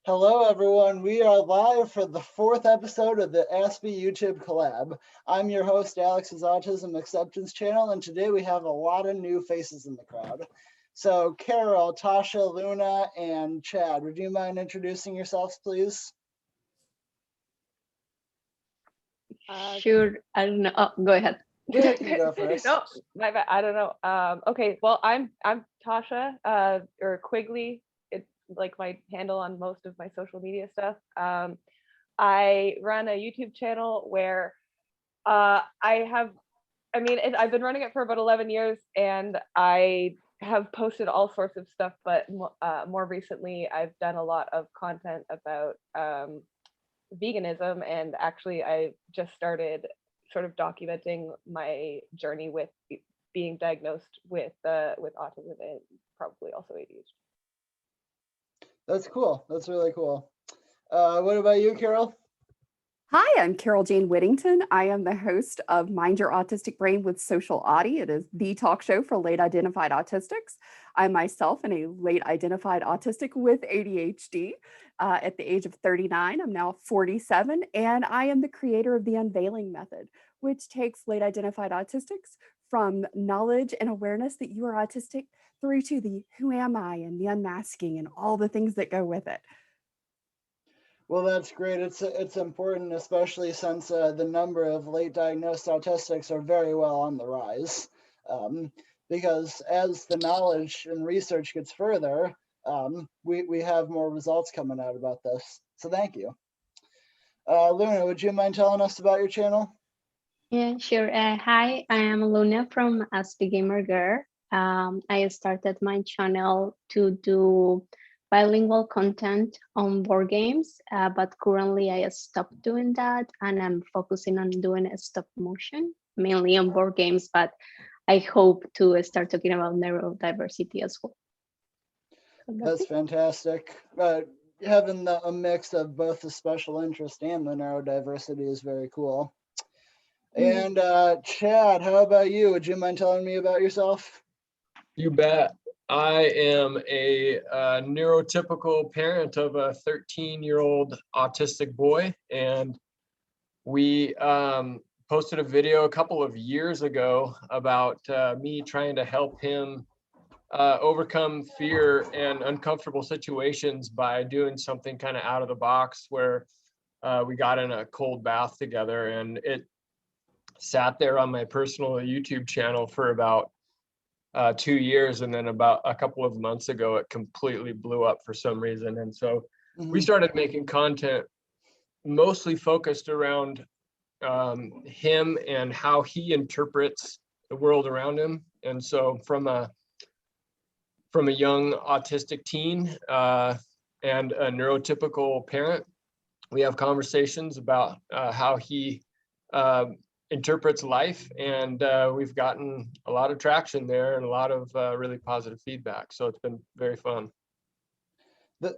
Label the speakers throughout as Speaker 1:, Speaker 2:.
Speaker 1: Hello, everyone. We are live for the 4th episode of the Aspie YouTube Collab. I'm your host, Alex's Autism Acceptance Channel, and today we have a lot of new faces in the crowd. So, Carol, Tasha, Luna, and Chad, would you mind introducing yourselves, please?
Speaker 2: Sure, I don't know. Oh, go ahead.
Speaker 1: You can go first.
Speaker 3: No, my bad. I don't know. Okay, well, I'm Tasha, or Quigley. It's like my handle on most of my social media stuff. I run a YouTube channel where I've been running it for about 11 years, and I have posted all sorts of stuff, but more recently I've done a lot of content about veganism, and actually I just started sort of documenting my journey with being diagnosed with autism and probably also ADHD.
Speaker 1: That's cool. That's really cool. What about you, Carol?
Speaker 4: Hi, I'm Carol Jane Whittington. I am the host of Mind Your Autistic Brain with Social Audie. It is the talk show for late identified autistics. I myself am a late identified autistic with ADHD. At the age of 39, I'm now 47, and I am the creator of the Unveiling Method, which takes late identified autistics from knowledge and awareness that you are autistic through to the who am I and the unmasking and all the things that go with it.
Speaker 1: Well, that's great. It's important, especially since the number of late diagnosed autistics are very well on the rise. Because as the knowledge and research gets further, we have more results coming out about this. So thank you. Luna, would you mind telling us about your channel?
Speaker 2: Yeah, sure. Hi, I am Luna from Aspie Gamer Girl. I started my channel to do bilingual content on board games, but currently I stopped doing that, and I'm focusing on doing a stop motion, mainly on board games, but I hope to start talking about neurodiversity as well.
Speaker 1: That's fantastic. Having a mix of both the special interest and the neurodiversity is very cool. And Chad, how about you? Would you mind telling me about yourself?
Speaker 5: You bet. I am a neurotypical parent of a 13-year-old autistic boy, and we posted a video a couple of years ago about me trying to help him overcome fear and uncomfortable situations by doing something kind of out of the box, where we got in a cold bath together, and it sat there on my personal YouTube channel for about 2 years, and then about a couple of months ago it completely blew up for some reason. And so we started making content mostly focused around him and how he interprets the world around him. And so from a young autistic teen and a neurotypical parent, we have conversations about how he interprets life, and we've gotten a lot of traction there and a lot of really positive feedback. So it's been very fun.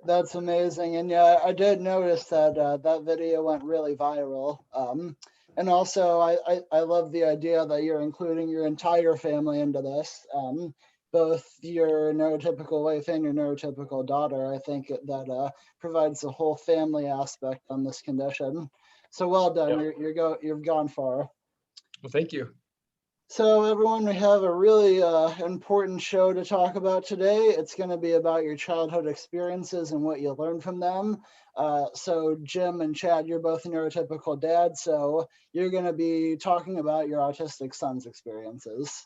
Speaker 1: That's amazing. And yeah, I did notice that that video went really viral. And also I love the idea that you're including your entire family into this. Both your neurotypical wife and your neurotypical daughter. I think that provides a whole family aspect on this condition. So well done. Yep. You've gone far.
Speaker 5: Well, thank you.
Speaker 1: So everyone, we have a really important show to talk about today. It's going to be about your childhood experiences and what you learned from them. So Jim and Chad, you're both neurotypical dads, so you're going to be talking about your autistic son's experiences.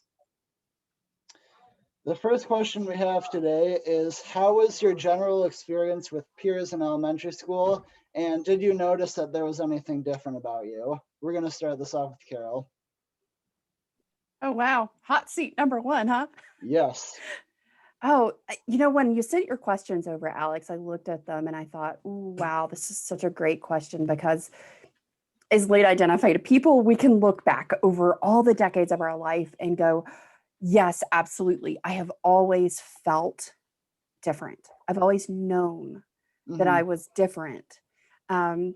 Speaker 1: The first question we have today is, how was your general experience with peers in elementary school? And did you notice that there was anything different about you? We're going to start this off with Carol.
Speaker 4: Oh, wow. Hot seat number one, huh?
Speaker 1: Yes.
Speaker 4: Oh, when you sent your questions over, Alex, I looked at them and I thought, ooh, wow, this is such a great question, because as late identified people, we can look back over all the decades of our life and go, yes, absolutely. I have always felt different. I've always known that I was different. And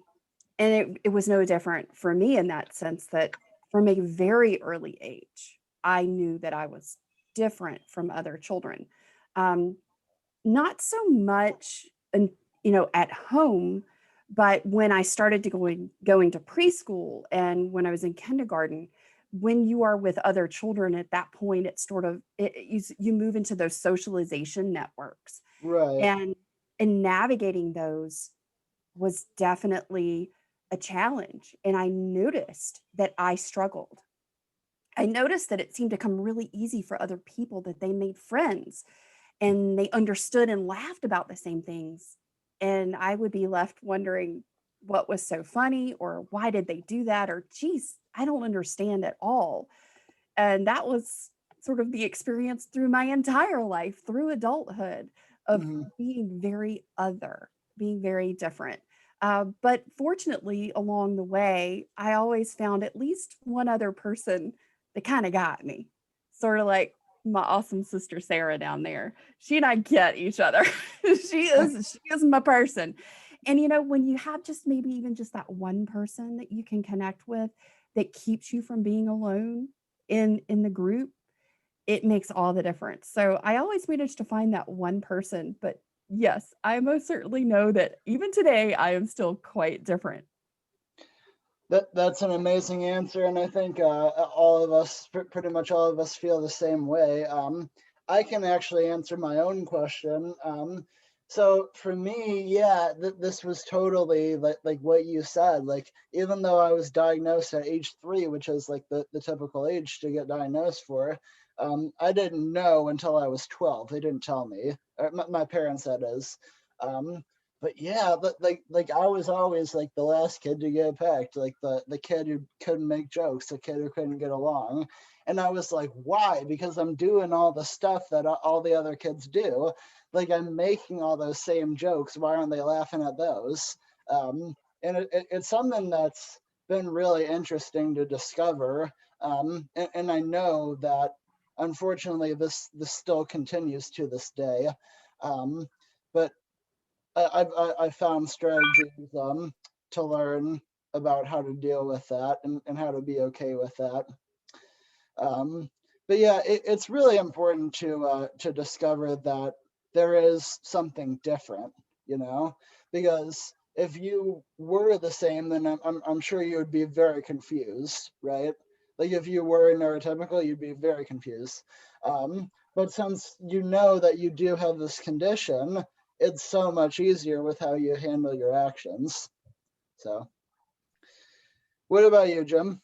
Speaker 4: it was no different for me in that sense, that from a very early age, I knew that I was different from other children. Not so much at home. But when I started to going to preschool and when I was in kindergarten, when you are with other children at that point, it's sort of, you move into those socialization networks.
Speaker 1: Right.
Speaker 4: And navigating those was definitely a challenge. And I noticed that I struggled. I noticed that it seemed to come really easy for other people, that they made friends and they understood and laughed about the same things. And I would be left wondering what was so funny, or why did they do that? Or, geez, I don't understand at all. And that was sort of the experience through my entire life, through adulthood, of being very other, being very different. But fortunately, along the way, I always found at least one other person that kind of got me, sort of like my awesome sister Sarah down there. She and I get each other. she is my person. And when you have just maybe even just that one person that you can connect with, that keeps you from being alone in the group, it makes all the difference. So I always manage to find that one person. But yes, I most certainly know that even today I am still quite different.
Speaker 1: That's an amazing answer, and I think all of us, pretty much all of us, feel the same way. I can actually answer my own question. So for me, yeah, this was totally like what you said. Like, even though I was diagnosed at age 3, which is like the typical age to get diagnosed for, I didn't know until I was 12. They didn't tell me, or my parents, that is. But yeah, like I was always like the last kid to get picked, like the kid who couldn't make jokes, the kid who couldn't get along. And I was like, why? Because I'm doing all the stuff that all the other kids do. Like, I'm making all those same jokes. Why aren't they laughing at those? And it's something that's been really interesting to discover. And I know that unfortunately this still continues to this day. But I found strategies to learn about how to deal with that and how to be okay with that. But yeah, it's really important to discover that there is something different, because if you were the same, then I'm sure you would be very confused, right? Like, if you were neurotypical, you'd be very confused. But since you know that you do have this condition, it's so much easier with how you handle your actions. So, what about you, Jim?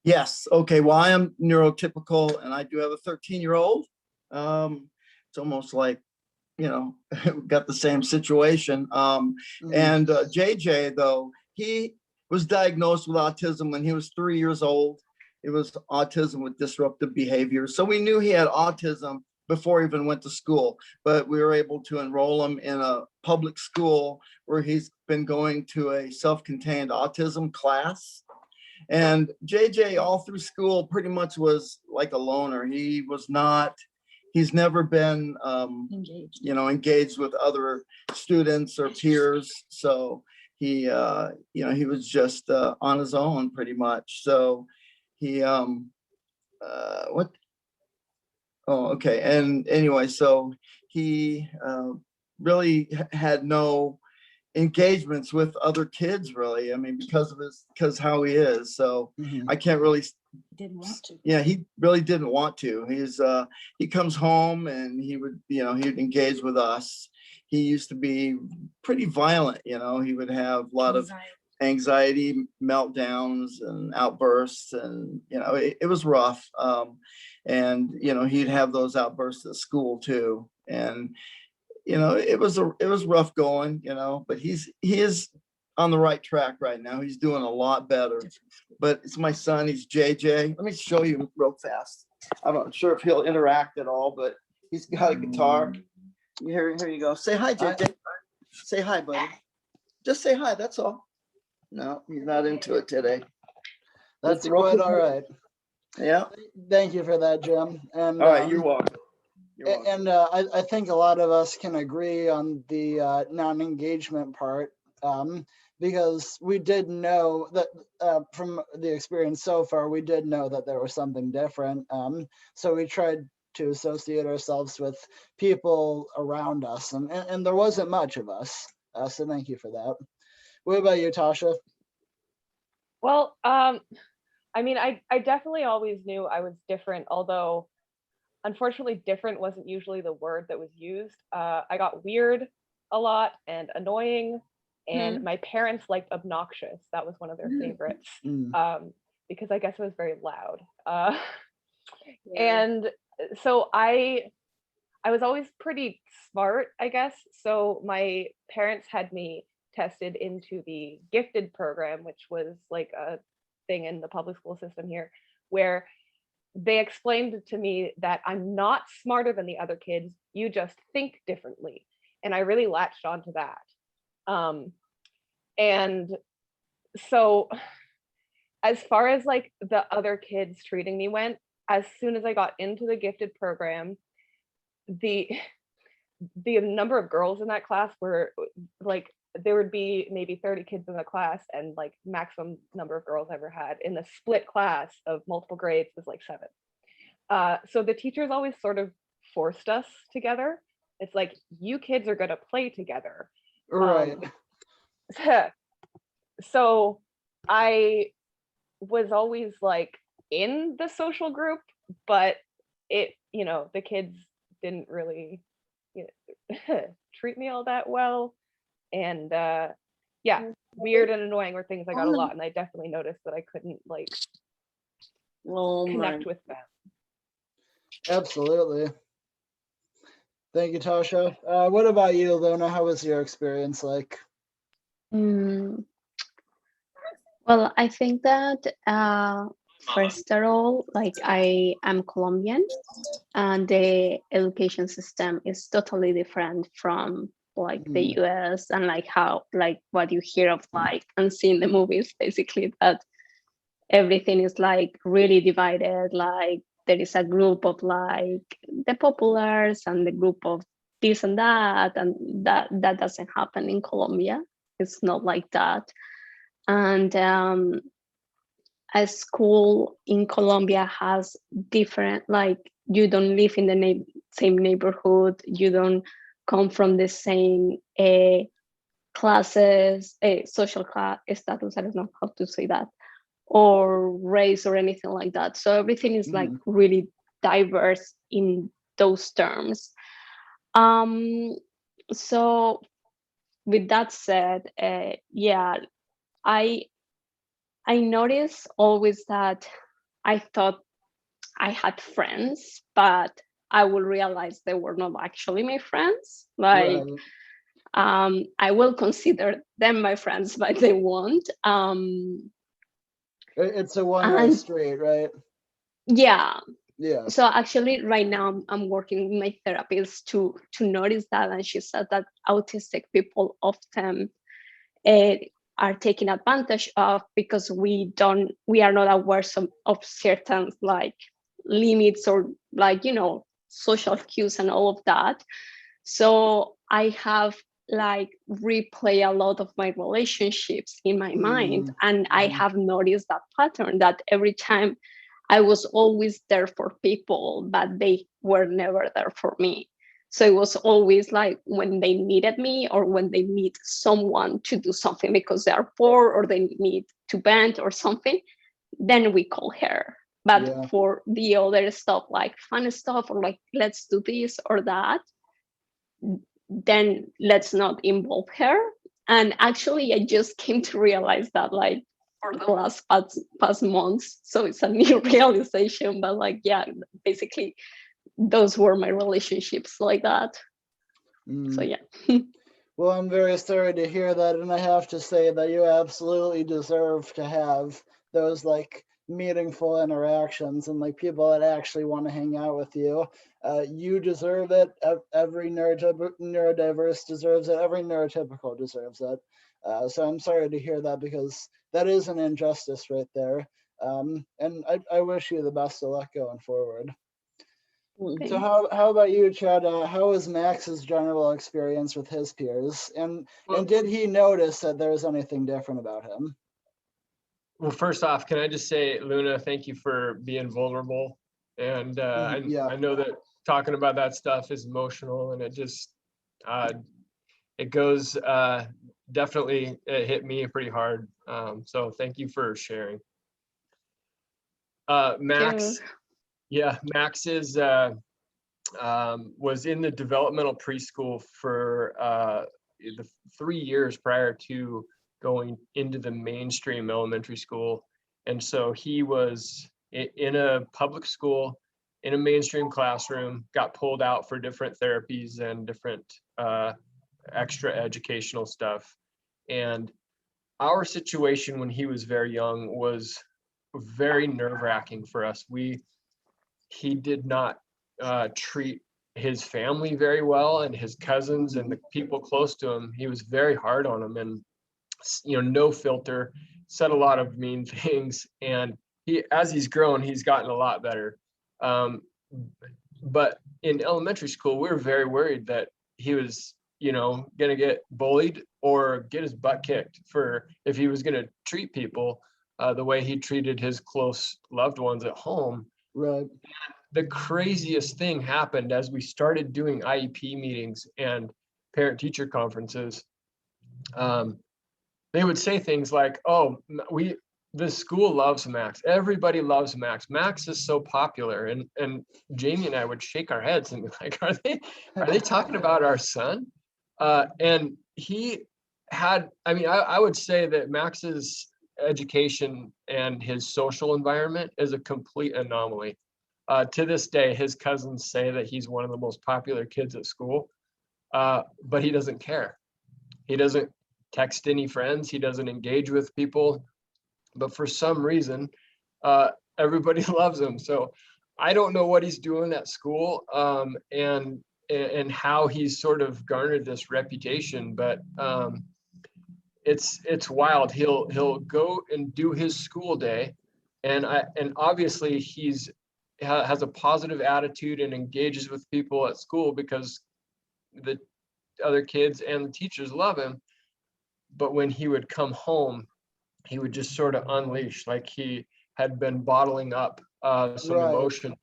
Speaker 6: Yes. Okay. Well, I am neurotypical, and I do have a 13-year-old. It's almost like, got the same situation. And JJ, though, he was diagnosed with autism when he was 3 years old. It was autism with disruptive behavior. So we knew he had autism before he even went to school, but we were able to enroll him in a public school where he's been going to a self-contained autism class. And JJ all through school pretty much was like a loner. He's never been engaged with other students or peers. So he was just on his own pretty much. So he and anyway, so he really had no engagements with other kids, really. I mean, because how he is. So I can't really.
Speaker 7: Didn't want to.
Speaker 6: Yeah, he really didn't want to. He comes home and he would engage with us. He used to be pretty violent. He would have a lot of anxiety meltdowns and outbursts, and it was rough. And he'd have those outbursts at school too, and it was rough going, but he is on the right track right now. He's doing a lot better. But it's my son, he's JJ. Let me show you real fast. I'm not sure if he'll interact at all, but he's got a guitar. Here you go. Say hi, JJ. Say hi, buddy. Just say hi, that's all. No, he's not into it today.
Speaker 1: That's quite all right.
Speaker 6: Yeah.
Speaker 1: Thank you for that, Jim. And
Speaker 6: all right, you're welcome.
Speaker 1: And I think a lot of us can agree on the non-engagement part, because we did know that from the experience so far, we did know that there was something different. So we tried to associate ourselves with people around us, and there wasn't much of us. So thank you for that. What about you, Tasha?
Speaker 3: Well, I mean, I definitely always knew I was different, although unfortunately different wasn't usually the word that was used. I got weird a lot and annoying, and my parents liked obnoxious. That was one of their favorites, because I guess it was very loud. And so I was always pretty smart, I guess. So my parents had me tested into the gifted program, which was like a thing in the public school system here, where they explained to me that I'm not smarter than the other kids, you just think differently. And I really latched onto that. And so as far as like the other kids treating me went, as soon as I got into the gifted program, the number of girls in that class were like, there would be maybe 30 kids in the class, and like maximum number of girls I ever had in the split class of multiple grades was like 7. So the teachers always sort of forced us together. It's like, you kids are gonna play together.
Speaker 1: Right.
Speaker 3: So I was always like in the social group, but it, you know, the kids didn't really, you know, treat me all that well. And yeah, weird and annoying were things I got a lot, and I definitely noticed that I couldn't like connect with them.
Speaker 1: Absolutely. Thank you, Tasha. What about you, Luna? How was your experience like?
Speaker 2: Well, I think that first of all, like I am Colombian, and the education system is totally different from like the US, and like how, like what you hear of like and see in the movies, basically, that everything is like really divided. Like there is a group of like the populars and the group of this and that doesn't happen in Colombia. It's not like that. And a school in Colombia has different, like you don't live in the same neighborhood, you don't come from the same classes, social class status, I don't know how to say that, or race or anything like that. So everything is like really diverse in those terms. So with that said, yeah, I noticed always that I thought I had friends, but I will realize they were not actually my friends. Like, I will consider them my friends, but they won't.
Speaker 1: It's a one-way street, right?
Speaker 2: Yeah.
Speaker 1: Yeah.
Speaker 2: So actually, right now I'm working with my therapist to notice that, and she said that autistic people often are taken advantage of because we are not aware of certain like limits or like, you know, social cues and all of that. So I have like replay a lot of my relationships in my mind, and I have noticed that pattern, that every time I was always there for people, but they were never there for me. So it was always like when they needed me or when they need someone to do something because they are poor or they need to vent or something, then we call her. But for the other stuff, like fun stuff or like, let's do this or that, then let's not involve her. And actually, I just came to realize that like for the last past months. So it's a new realization, but like, yeah, basically those were my relationships like that. So yeah.
Speaker 1: Well, I'm very sorry to hear that, and I have to say that you absolutely deserve to have those like meaningful interactions and like people that actually want to hang out with you. You deserve it. Every neurodiverse deserves it. Every neurotypical deserves it. So I'm sorry to hear that, because that is an injustice right there. And I wish you the best of luck going forward. So how about you, Chad? How was Max's general experience with his peers? And did he notice that there was anything different about him?
Speaker 5: Well, first off, can I just say, Luna, thank you for being vulnerable And
Speaker 1: Yeah.
Speaker 5: I know that talking about that stuff is emotional, and it just, it goes, definitely, it hit me pretty hard. So thank you for sharing. Max,
Speaker 2: Sure.
Speaker 5: yeah, Max is, was in the developmental preschool for the 3 years prior to going into the mainstream elementary school. And so he was in a public school, in a mainstream classroom, got pulled out for different therapies and different extra educational stuff. And our situation when he was very young was very nerve-wracking for us. He did not treat his family very well, and his cousins and the people close to him. He was very hard on them, and no filter, said a lot of mean things. And as he's grown, he's gotten a lot better. But in elementary school, we were very worried that he was, gonna get bullied or get his butt kicked for if he was gonna treat people the way he treated his close loved ones at home.
Speaker 1: Right.
Speaker 5: The craziest thing happened as we started doing IEP meetings and parent-teacher conferences. They would say things like, "Oh, the school loves Max. Everybody loves Max. Max is so popular." And Jamie and I would shake our heads and be like, "Are they talking about our son?" And he had, I would say that Max's education and his social environment is a complete anomaly. To this day, his cousins say that he's one of the most popular kids at school, but he doesn't care. He doesn't text any friends. He doesn't engage with people. But for some reason, everybody loves him. So I don't know what he's doing at school and how he's sort of garnered this reputation, but it's wild. He'll go and do his school day, and obviously has a positive attitude and engages with people at school because the other kids and the teachers love him. But when he would come home, he would just sort of unleash, like he had been bottling up some
Speaker 1: Right.
Speaker 5: emotion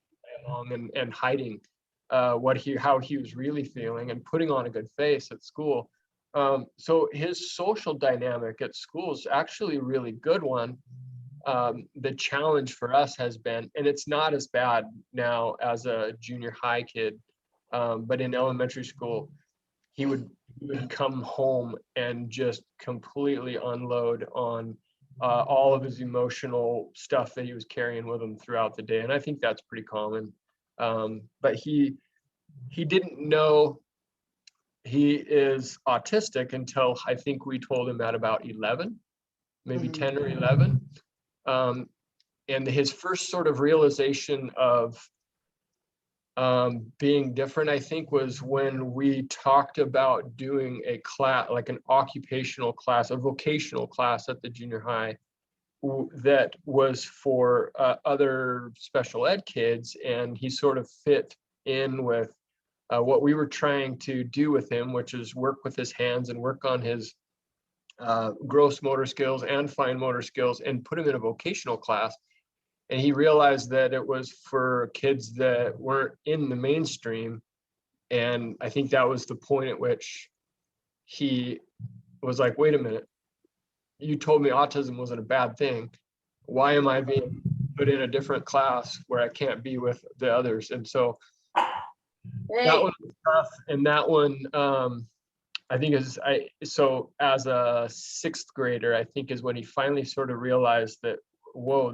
Speaker 5: and hiding how he was really feeling and putting on a good face at school. So his social dynamic at school is actually a really good one. The challenge for us has been, and it's not as bad now as a junior high kid, but in elementary school, he would come home and just completely unload on all of his emotional stuff that he was carrying with him throughout the day. And I think that's pretty common. But he didn't know he is autistic until I think we told him at about 11, maybe 10 or 11. And his first sort of realization of being different, I think, was when we talked about doing a class, like an occupational class, a vocational class at the junior high that was for other special ed kids. And he sort of fit in with what we were trying to do with him, which is work with his hands and work on his gross motor skills and fine motor skills, and put him in a vocational class. And he realized that it was for kids that weren't in the mainstream. And I think that was the point at which he was like, wait a minute, you told me autism wasn't a bad thing. Why am I being put in a different class where I can't be with the others? And so that one was tough. And that one, I think so as a 6th grader, I think is when he finally sort of realized that, whoa,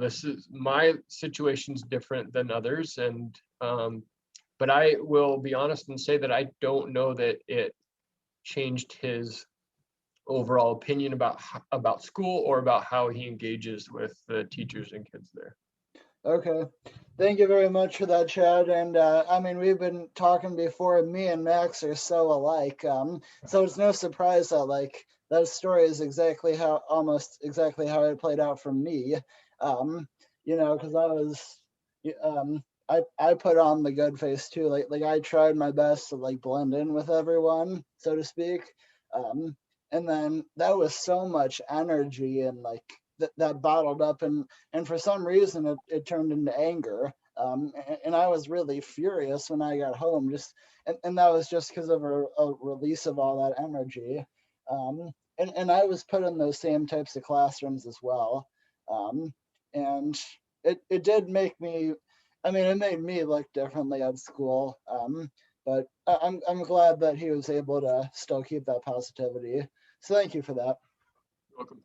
Speaker 5: my situation's different than others. And but I will be honest and say that I don't know that it changed his overall opinion about school or about how he engages with the teachers and kids there.
Speaker 1: Okay. Thank you very much for that, Chad. And we've been talking before, me and Max are so alike. So it's no surprise that that story is almost exactly how it played out for me. Because I put on the good face too. Like I tried my best to blend in with everyone, so to speak. And then that was so much energy and that bottled up, and for some reason it turned into anger. And I was really furious when I got home, and that was just because of a release of all that energy. And I was put in those same types of classrooms as well. And it did make me, I mean, it made me look differently at school. But I'm glad that he was able to still keep that positivity. So thank you for that.
Speaker 5: You're welcome.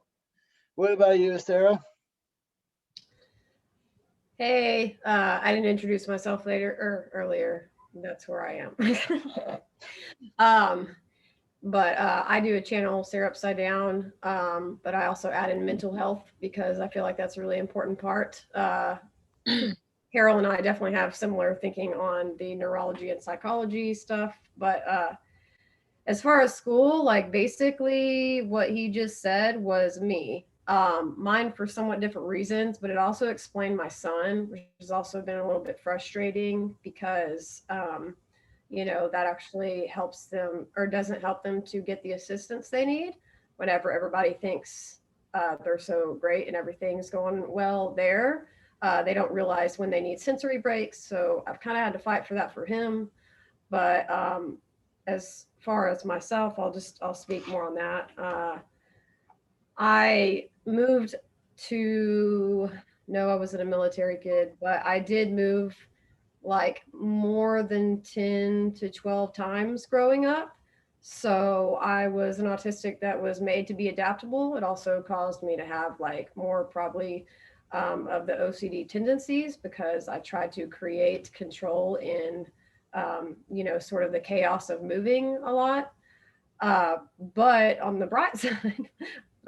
Speaker 1: What about you, Sarah?
Speaker 7: Hey, I didn't introduce myself earlier. That's where I am. But I do a channel, Sarah Upside Down. But I also add in mental health because I feel like that's a really important part. Carol and I definitely have similar thinking on the neurology and psychology stuff. But as far as school, like basically what he just said was me. Mine for somewhat different reasons, but it also explained my son, which has also been a little bit frustrating because, you know, that actually helps them or doesn't help them to get the assistance they need whenever everybody thinks they're so great and everything's going well there. They don't realize when they need sensory breaks. So I've kind of had to fight for that for him. But as far as myself, I'll speak more on that. I moved to, no, I wasn't a military kid, but I did move like more than 10 to 12 times growing up. So I was an autistic that was made to be adaptable. It also caused me to have like more probably of the OCD tendencies because I tried to create control in, you know, sort of the chaos of moving a lot. But on the bright side,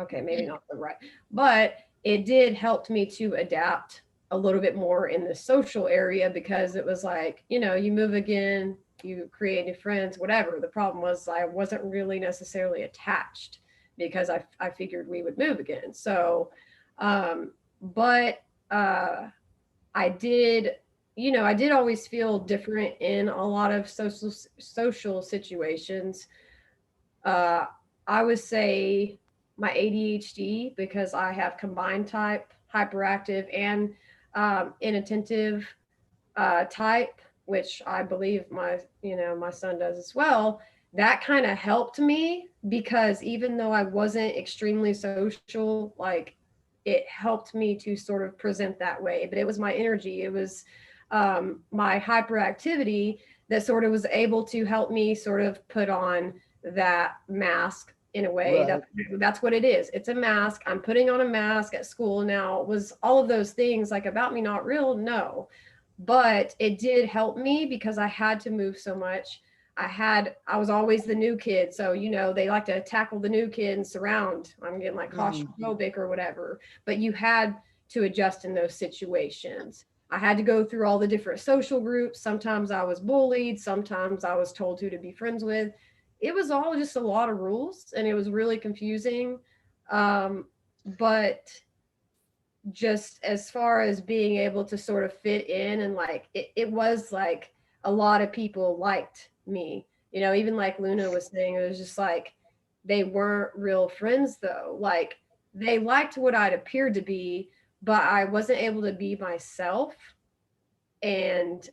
Speaker 7: okay, maybe not the right, but it did help me to adapt a little bit more in the social area because it was like, you know, you move again, you create new friends, whatever. The problem was I wasn't really necessarily attached because I figured we would move again. So, but I did, you know, I did always feel different in a lot of social situations. I would say my ADHD because I have combined type, hyperactive and inattentive type, which I believe my son does as well. That kind of helped me because even though I wasn't extremely social, like it helped me to sort of present that way. But it was my energy, it was my hyperactivity that sort of was able to help me sort of put on that mask in a way.
Speaker 1: Right.
Speaker 7: That's what it is. It's a mask. I'm putting on a mask at school now. Was all of those things like about me not real? No. But it did help me because I had to move so much. I was always the new kid. So, you know, they like to tackle the new kid and surround. I'm getting like claustrophobic or whatever. But you had to adjust in those situations. I had to go through all the different social groups. Sometimes I was bullied. Sometimes I was told who to be friends with. It was all just a lot of rules and it was really confusing. But just as far as being able to sort of fit in and like, it was like a lot of people liked me, you know, even like Luna was saying, it was just like, they weren't real friends though. Like they liked what I'd appeared to be, but I wasn't able to be myself and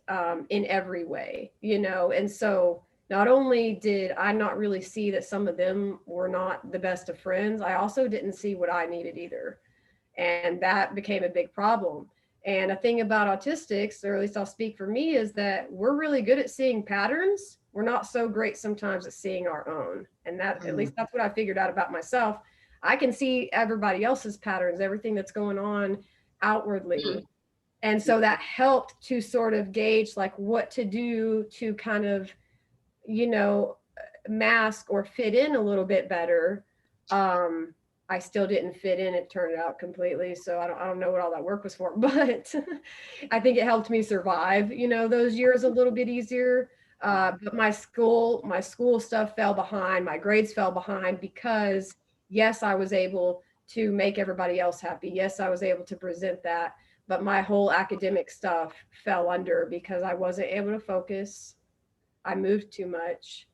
Speaker 7: in every way, you know? And so not only did I not really see that some of them were not the best of friends, I also didn't see what I needed either. And that became a big problem. And a thing about autistics, or at least I'll speak for me, is that we're really good at seeing patterns. We're not so great sometimes at seeing our own. And that, at least that's what I figured out about myself. I can see everybody else's patterns, everything that's going on outwardly. And so that helped to sort of gauge like what to do to kind of, you know, mask or fit in a little bit better. I still didn't fit in, it turned out completely. So I don't know what all that work was for, but I think it helped me survive, you know, those years a little bit easier. But my school stuff fell behind, my grades fell behind because yes, I was able to make everybody else happy. Yes, I was able to present that, but my whole academic stuff fell under because I wasn't able to focus. I moved too much.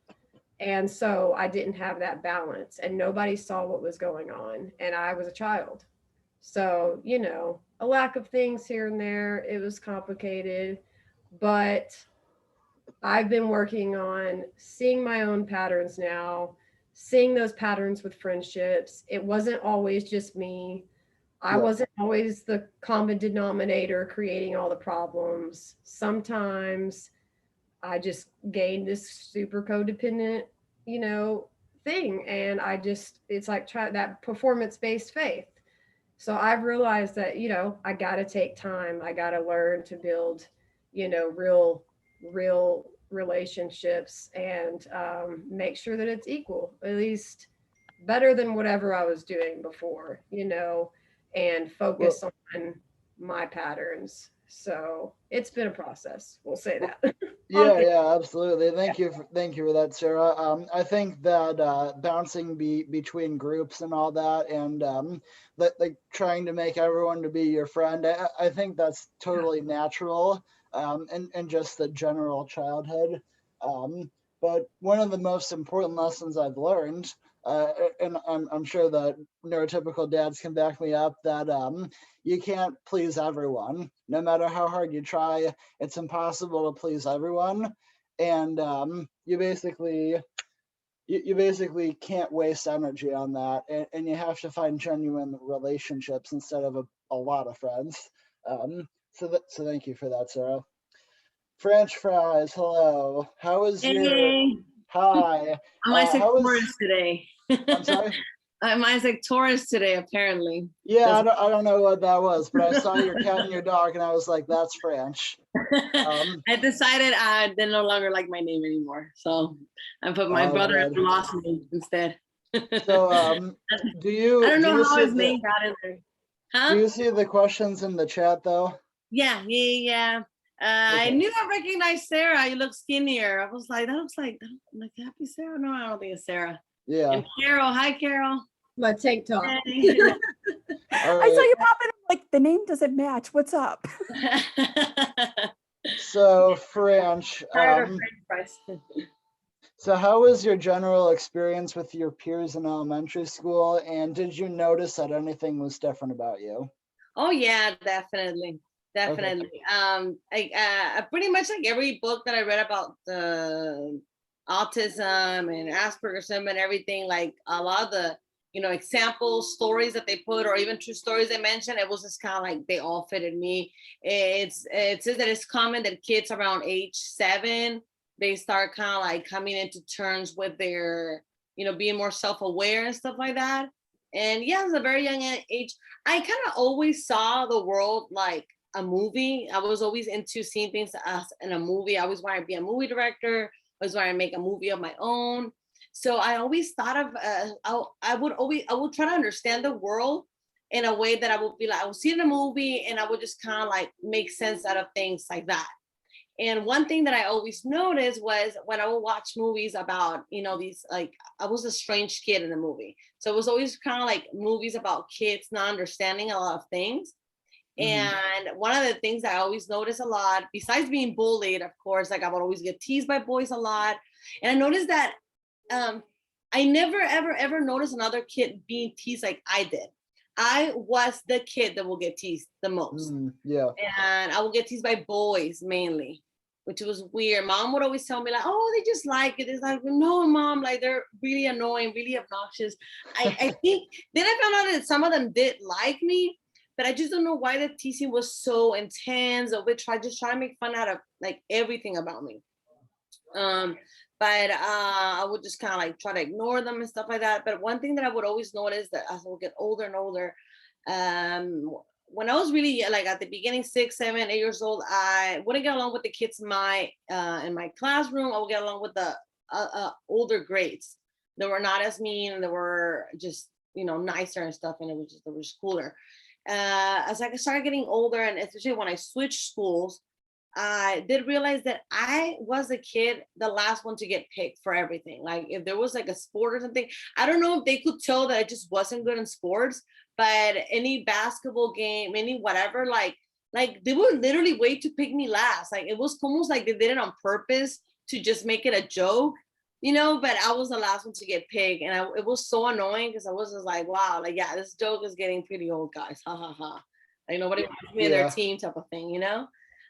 Speaker 7: And so I didn't have that balance and nobody saw what was going on. And I was a child. So, you know, a lack of things here and there. It was complicated, but I've been working on seeing my own patterns now, seeing those patterns with friendships. It wasn't always just me. I
Speaker 1: Yeah.
Speaker 7: wasn't always the common denominator creating all the problems. Sometimes I just gained this super codependent, thing. And it's like try that performance-based faith. So I've realized that, I got to take time. I got to learn to build, real relationships and make sure that it's equal, at least better than whatever I was doing before, and focus on my patterns. So it's been a process. We'll say that.
Speaker 1: Yeah, absolutely. Thank you for that, Sarah. I think that bouncing between groups and all that, and like trying to make everyone to be your friend, I think that's totally natural, and just the general childhood. But one of the most important lessons I've learned, and I'm sure that neurotypical dads can back me up, that you can't please everyone. No matter how hard you try, it's impossible to please everyone. And you basically can't waste energy on that. And you have to find genuine relationships instead of a lot of friends. So thank you for that, Sarah. French fries, hello. How is your
Speaker 8: Hey,
Speaker 1: hi?
Speaker 8: I'm Isaac
Speaker 1: how is
Speaker 8: Torres today.
Speaker 1: I'm sorry?
Speaker 8: I'm Isaac Torres today, apparently.
Speaker 1: Yeah, I don't know what that was, but I saw your cat and your dog, and I was like, that's French.
Speaker 8: I decided I did no longer like my name anymore, so I put my
Speaker 1: Oh,
Speaker 8: brother
Speaker 1: good.
Speaker 8: lost me instead.
Speaker 1: So, do you?
Speaker 8: I don't
Speaker 1: do
Speaker 8: know
Speaker 1: you
Speaker 8: how
Speaker 1: see
Speaker 8: his
Speaker 1: the,
Speaker 8: name got in there.
Speaker 1: Do
Speaker 8: Huh?
Speaker 1: you see the questions in the chat though?
Speaker 8: Yeah. I
Speaker 1: Okay.
Speaker 8: knew I recognized Sarah. You look skinnier. I was like, that looks like happy Sarah. No, I don't think it's Sarah.
Speaker 1: Yeah.
Speaker 8: And Carol, hi Carol.
Speaker 7: My tank top.
Speaker 8: Hey.
Speaker 1: All
Speaker 4: I saw
Speaker 1: right.
Speaker 4: you pop in, like the name doesn't match. What's up?
Speaker 1: So French.
Speaker 8: Tired of French fries.
Speaker 1: So how was your general experience with your peers in elementary school, and did you notice that anything was different about you?
Speaker 8: Oh yeah, definitely. I pretty much like every book that I read about the autism and Asperger's and everything, like a lot of the example stories that they put, or even true stories they mentioned, it was just kind of like they all fitted me. It says that it's common that kids around age 7, they start kind of like coming into terms with their being more self-aware and stuff like that. And yeah, it's a very young age. I kind of always saw the world like a movie. I was always into seeing things as in a movie. I always wanted to be a movie director. I always wanted to make a movie of my own. So I always thought of I would try to understand the world in a way that I would be like, I would see it in a movie and I would just kind of like make sense out of things like that. And one thing that I always noticed was when I would watch movies about, these, like, I was a strange kid in the movie. So it was always kind of like movies about kids not understanding a lot of things. And one of the things I always notice a lot, besides being bullied, of course, like I would always get teased by boys a lot. And I noticed that I never, ever noticed another kid being teased like I did. I was the kid that will get teased the most.
Speaker 1: Yeah.
Speaker 8: And I will get teased by boys mainly, which was weird. Mom would always tell me like, oh, they just like it. It's like, no, Mom, like they're really annoying, really obnoxious. I think, then I found out that some of them did like me, but I just don't know why the teasing was so intense, or they just try to make fun out of like everything about me. But I would just kind of like try to ignore them and stuff like that. But one thing that I would always notice that as I would get older and older, when I was really like at the beginning, 6, 7, 8 years old, I wouldn't get along with the kids in my classroom. I would get along with the older grades. They were not as mean, and they were just nicer and stuff, and it was cooler. As I started getting older, and especially when I switched schools, I did realize that I was a kid, the last one to get picked for everything. Like if there was like a sport or something, I don't know if they could tell that I just wasn't good in sports, but any basketball game, any whatever, like they would literally wait to pick me last. Like it was almost like they did it on purpose to just make it a joke, but I was the last one to get picked. And it was so annoying because I was just like, wow, like, yeah, this joke is getting pretty old, guys. Ha ha ha. Like nobody wants me in their
Speaker 1: Yeah.
Speaker 8: team type of thing, you know?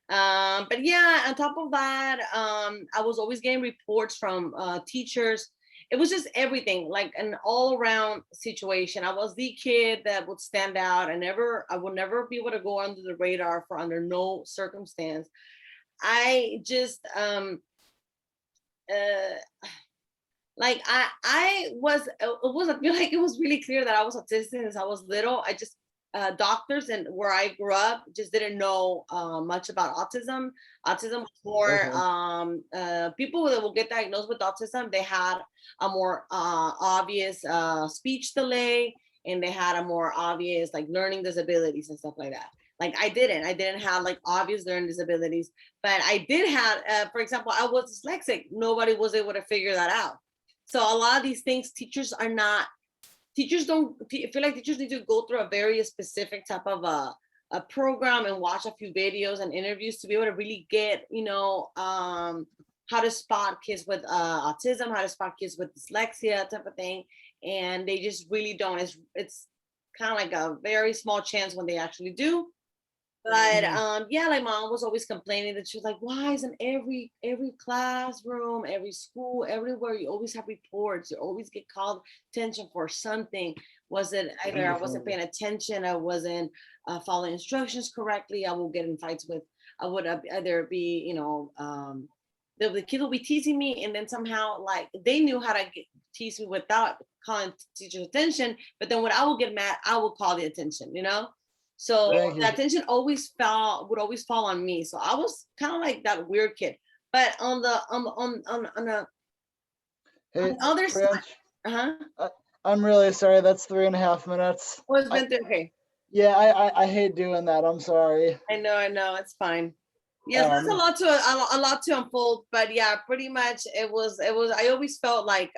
Speaker 8: But yeah, on top of that, I was always getting reports from teachers. It was just everything, like an all around situation. I was the kid that would stand out and I would never be able to go under the radar for under no circumstance. I just, like I feel like it was really clear that I was autistic since I was little. I just doctors and where I grew up just didn't know much about autism. Autism was more people that will get diagnosed with autism. They had a more obvious speech delay, and they had a more obvious like learning disabilities and stuff like that. Like I didn't have like obvious learning disabilities, but I did have, for example, I was dyslexic. Nobody was able to figure that out. So a lot of these things, teachers don't feel like teachers need to go through a very specific type of a program and watch a few videos and interviews to be able to really get, how to spot kids with autism, how to spot kids with dyslexia type of thing. And they just really don't. It's kind of like a very small chance when they actually do. But yeah, like mom was always complaining that she was like, why isn't every classroom, every school, everywhere, you always have reports, you always get called attention for something? Was it either I wasn't paying attention, I wasn't following instructions correctly, I will get in fights with, I would either be, the kids will be teasing me, and then somehow like they knew how to tease me without calling teachers attention, but then when I would get mad, I would call the attention, So the attention would always fall on me. So I was kind of like that weird kid. But on the other side,
Speaker 1: I'm really sorry. That's 3.5 minutes.
Speaker 8: Oh, it's been okay.
Speaker 1: Yeah, I hate doing that. I'm sorry.
Speaker 8: I know, it's fine. Yes, there's a lot to unfold, but yeah, pretty much it was. I always felt like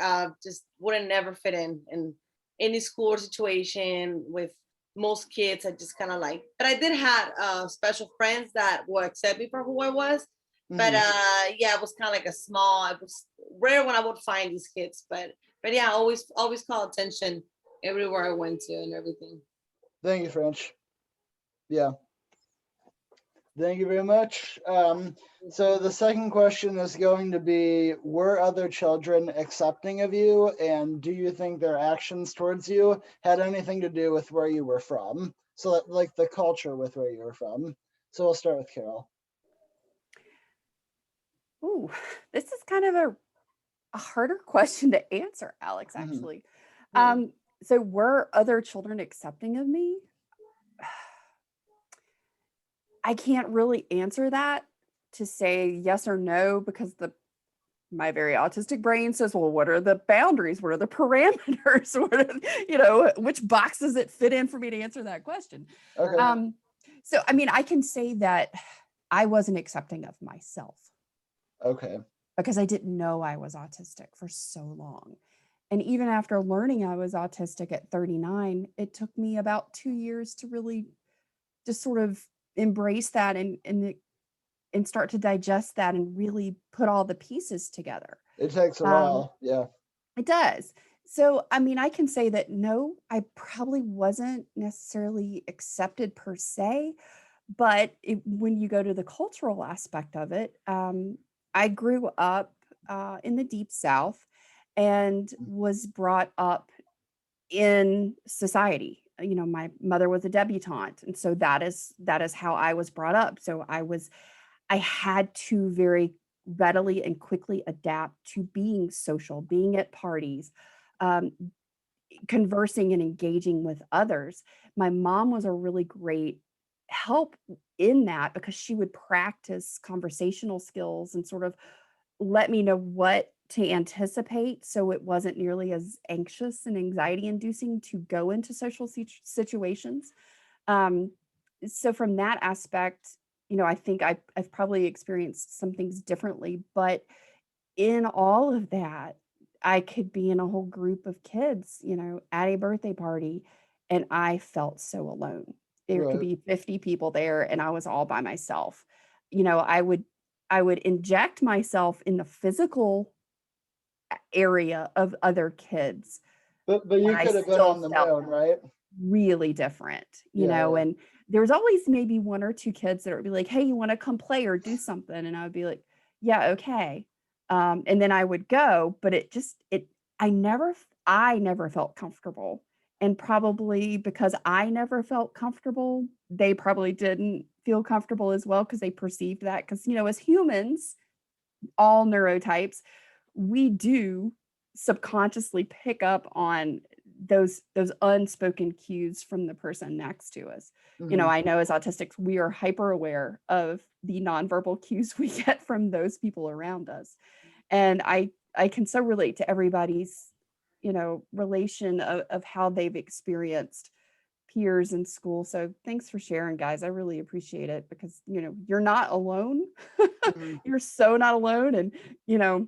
Speaker 8: just wouldn't never fit in any school or situation with most kids. I just kind of like, but I did have special friends that would accept me for who I was. But yeah, it was kind of like it was rare when I would find these kids, but yeah, always call attention everywhere I went to and everything.
Speaker 1: Thank you, French. Yeah. Thank you very much. So the second question is going to be, were other children accepting of you? And do you think their actions towards you had anything to do with where you were from? So like the culture with where you were from. So we'll start with Carol.
Speaker 4: Ooh, this is kind of a harder question to answer, Alex, actually. So were other children accepting of me? I can't really answer that to say yes or no, because my very autistic brain says, well, what are the boundaries? What are the parameters? Which box does it fit in for me to answer that question?
Speaker 1: Okay.
Speaker 4: So, I mean, I can say that I wasn't accepting of myself.
Speaker 1: Okay.
Speaker 4: Because I didn't know I was autistic for so long. And even after learning I was autistic at 39, it took me about 2 years to really just sort of embrace that and start to digest that and really put all the pieces together.
Speaker 1: It takes a while. Yeah.
Speaker 4: It does. So, I mean, I can say that no, I probably wasn't necessarily accepted per se, but when you go to the cultural aspect of it, I grew up in the Deep South and was brought up in society. My mother was a debutante, and so that is how I was brought up. So I had to very readily and quickly adapt to being social, being at parties, conversing and engaging with others. My mom was a really great help in that, because she would practice conversational skills and sort of let me know what to anticipate, so it wasn't nearly as anxious and anxiety inducing to go into social situations. So from that aspect, I think I've probably experienced some things differently, but in all of that, I could be in a whole group of kids, at a birthday party, and I felt so alone. There could be 50 people there and I was all by myself. I would inject myself in the physical area of other kids.
Speaker 1: But you could have been on the moon, right?
Speaker 4: really different, you know, and there was always maybe one or two kids that would be like, hey, you want to come play or do something? And I would be like, yeah, okay. And then I would go, but I never felt comfortable. And probably because I never felt comfortable, they probably didn't feel comfortable as well, because they perceived that. Because, you know, as humans, all neurotypes, we do subconsciously pick up on those unspoken cues from the person next to us. You know, I know as autistics, we are hyper aware of the nonverbal cues we get from those people around us. And I can so relate to everybody's, you know, relation of how they've experienced peers in school. So thanks for sharing, guys. I really appreciate it, because, you know, you're not alone. You're so not alone. And, you know,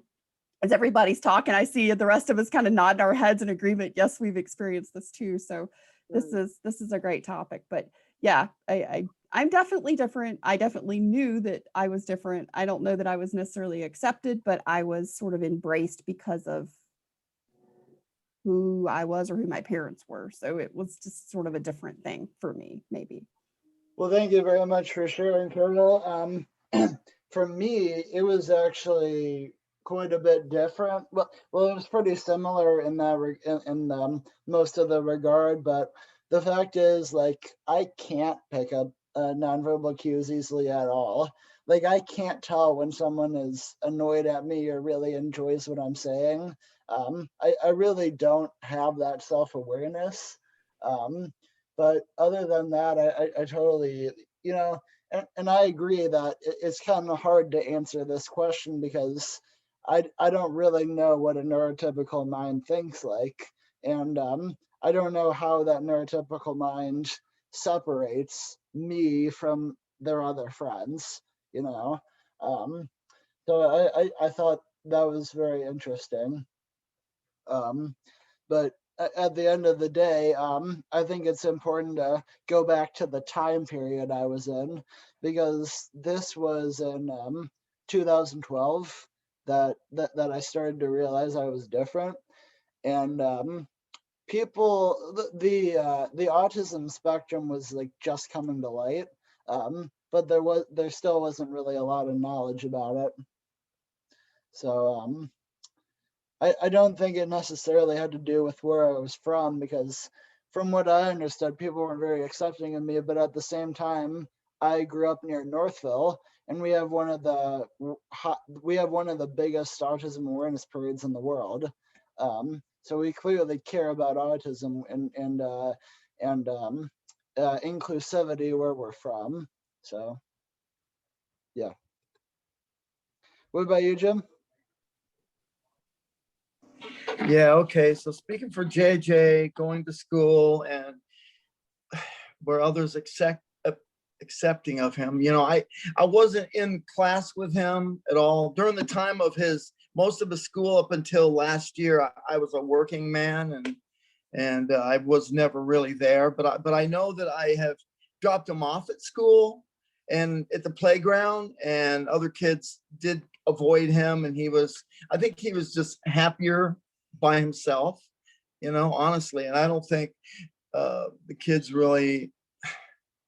Speaker 4: as everybody's talking, I see the rest of us kind of nodding our heads in agreement. Yes, we've experienced this too. So this is a great topic. But yeah, I'm definitely different. I definitely knew that I was different. I don't know that I was necessarily accepted, but I was sort of embraced because of who I was or who my parents were. So it was just sort of a different thing for me, maybe.
Speaker 1: Well, thank you very much for sharing, Carol. For me, it was actually quite a bit different. Well, it was pretty similar in that in most of the regard, but the fact is, like, I can't pick up nonverbal cues easily at all. Like, I can't tell when someone is annoyed at me or really enjoys what I'm saying. I really don't have that self-awareness. But other than that, I totally, you know, and I agree that it's kind of hard to answer this question, because I don't really know what a neurotypical mind thinks like. And I don't know how that neurotypical mind separates me from their other friends, you know. So I thought that was very interesting. But at the end of the day, I think it's important to go back to the time period I was in, because this was in 2012 that I started to realize I was different. And people, the autism spectrum was like just coming to light, but there still wasn't really a lot of knowledge about it. So I don't think it necessarily had to do with where I was from, because from what I understood, people weren't very accepting of me. But at the same time, I grew up near Northville, and we have one of the biggest autism awareness parades in the world. So we clearly care about autism and inclusivity where we're from. So yeah. What about you, Jim?
Speaker 6: Yeah, okay. So speaking for JJ, going to school and where others accepting of him, you know, I wasn't in class with him at all during the time of most of his school up until last year. I was a working man, and I was never really there. But I know that I have dropped him off at school and at the playground, and other kids did avoid him, and I think he was just happier by himself, you know, honestly. And I don't think the kids really,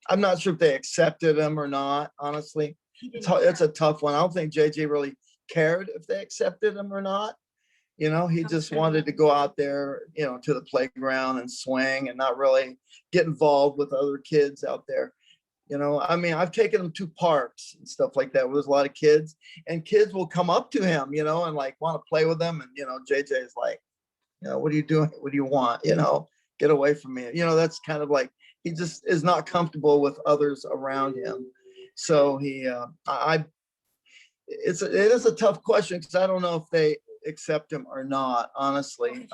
Speaker 6: I'm not sure if they accepted him or not, honestly. It's a tough one. I don't think JJ really cared if they accepted him or not. You know, he just wanted to go out there, you know, to the playground and swing and not really get involved with other kids out there. You know, I mean, I've taken him to parks and stuff like that where there's a lot of kids, and kids will come up to him, you know, and like want to play with them. And, you know, JJ is like, you know, what are you doing? What do you want? You know, get away from me. You know, that's kind of like, he just is not comfortable with others around him. So it is a tough question, because I don't know if they accept him or not, honestly.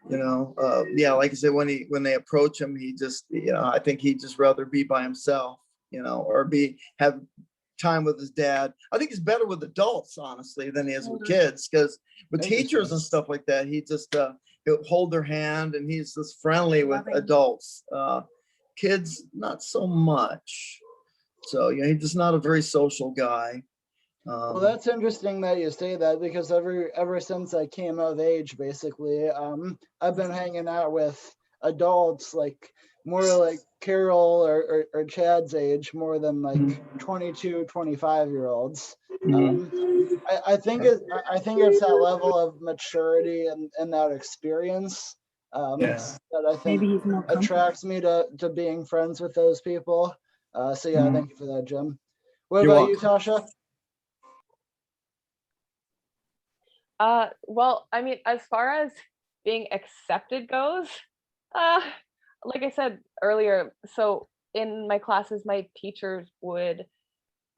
Speaker 6: You know, yeah, like I said, when they approach him, he just, you know, I think he'd just rather be by himself, you know, or have time with his dad. I think he's better with adults, honestly, than he is with kids, because with teachers and stuff like that, he just he'll hold their hand, and he's just friendly with adults. Kids, not so much. So, you know, he's just not a very social guy.
Speaker 1: Well, that's interesting that you say that, because ever since I came of age, basically, I've been hanging out with adults, like more like Carol or Chad's age, more than like 22, 25-year-olds. I think it's that level of maturity and that experience
Speaker 9: Yes.
Speaker 1: that I think
Speaker 10: Maybe he's more comfortable.
Speaker 1: attracts me to being friends with those people. So yeah, thank you for that, Jim. What
Speaker 6: You're
Speaker 1: about you,
Speaker 6: welcome.
Speaker 1: Tasha?
Speaker 3: Well, I mean, as far as being accepted goes, like I said earlier, so in my classes, my teachers would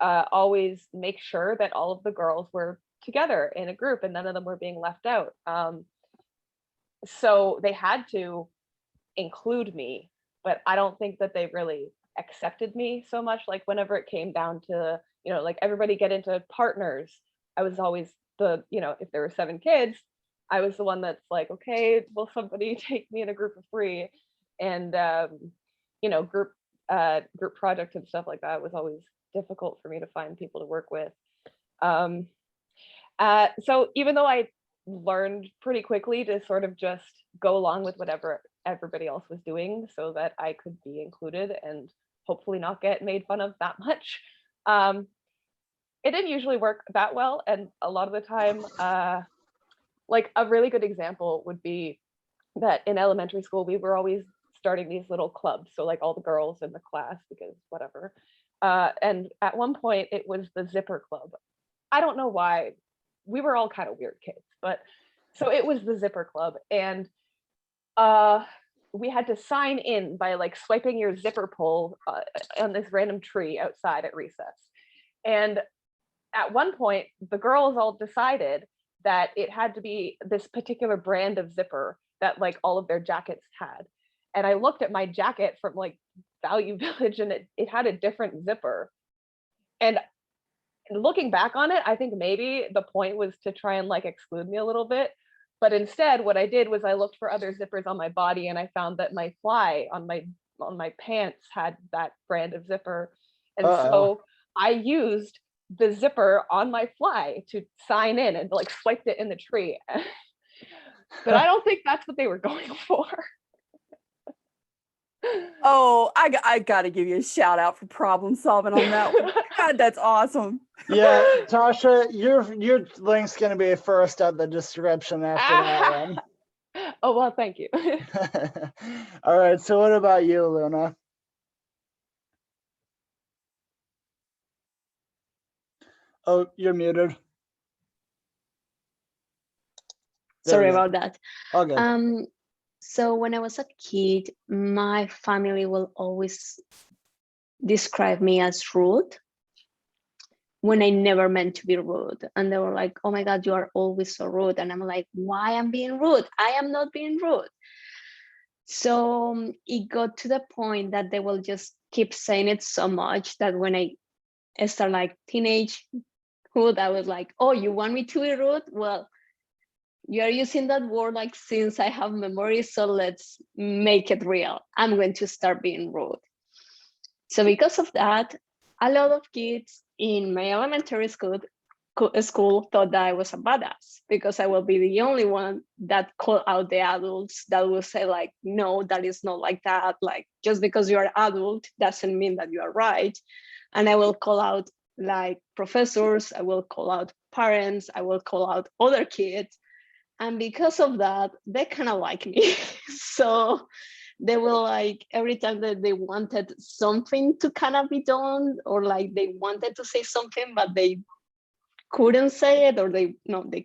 Speaker 3: always make sure that all of the girls were together in a group and none of them were being left out. So they had to include me, but I don't think that they really accepted me so much. Like whenever it came down to, you know, like everybody get into partners, I was always the, you know, if there were 7 kids, I was the one that's like, okay, will somebody take me in a group of 3? And you know, group projects and stuff like that was always difficult for me to find people to work with. So even though I learned pretty quickly to sort of just go along with whatever everybody else was doing so that I could be included and hopefully not get made fun of that much, it didn't usually work that well. And a lot of the time, like a really good example would be that in elementary school, we were always starting these little clubs. So like all the girls in the class, because whatever. And at one point it was the zipper club. I don't know why. We were all kind of weird kids, but so it was the zipper club. And we had to sign in by like swiping your zipper pull on this random tree outside at recess. And at one point, the girls all decided that it had to be this particular brand of zipper that like all of their jackets had. And I looked at my jacket from like Value Village and it had a different zipper. And looking back on it, I think maybe the point was to try and like exclude me a little bit. But instead, what I did was I looked for other zippers on my body and I found that my fly on my pants had that brand of zipper. And so I used the zipper on my fly to sign in and like swiped it in the tree. But I don't think that's what they were going for.
Speaker 4: Oh, I got to give you a shout out for problem solving on that one. God, that's awesome.
Speaker 1: Yeah, Tasha, your link's gonna be first at the description after that one.
Speaker 3: Oh, well, thank you.
Speaker 1: All right, so what about you, Luna? Oh, you're muted.
Speaker 2: Sorry about that.
Speaker 1: All good.
Speaker 2: So when I was a kid, my family will always describe me as rude when I never meant to be rude. And they were like, oh my God, you are always so rude. And I'm like, why I'm being rude? I am not being rude. So it got to the point that they will just keep saying it so much that when I start like teenagehood, I was like, oh, you want me to be rude? Well, you are using that word like since I have memory, so let's make it real. I'm going to start being rude. So because of that, a lot of kids in my elementary school thought that I was a badass because I will be the only one that call out the adults that will say like, no, that is not like that. Like just because you are adult doesn't mean that you are right. And I will call out like professors, I will call out parents, I will call out other kids. And because of that, they kind of like me. So they will like, every time that they wanted something to kind of be done, or like they wanted to say something, but they couldn't say it, or they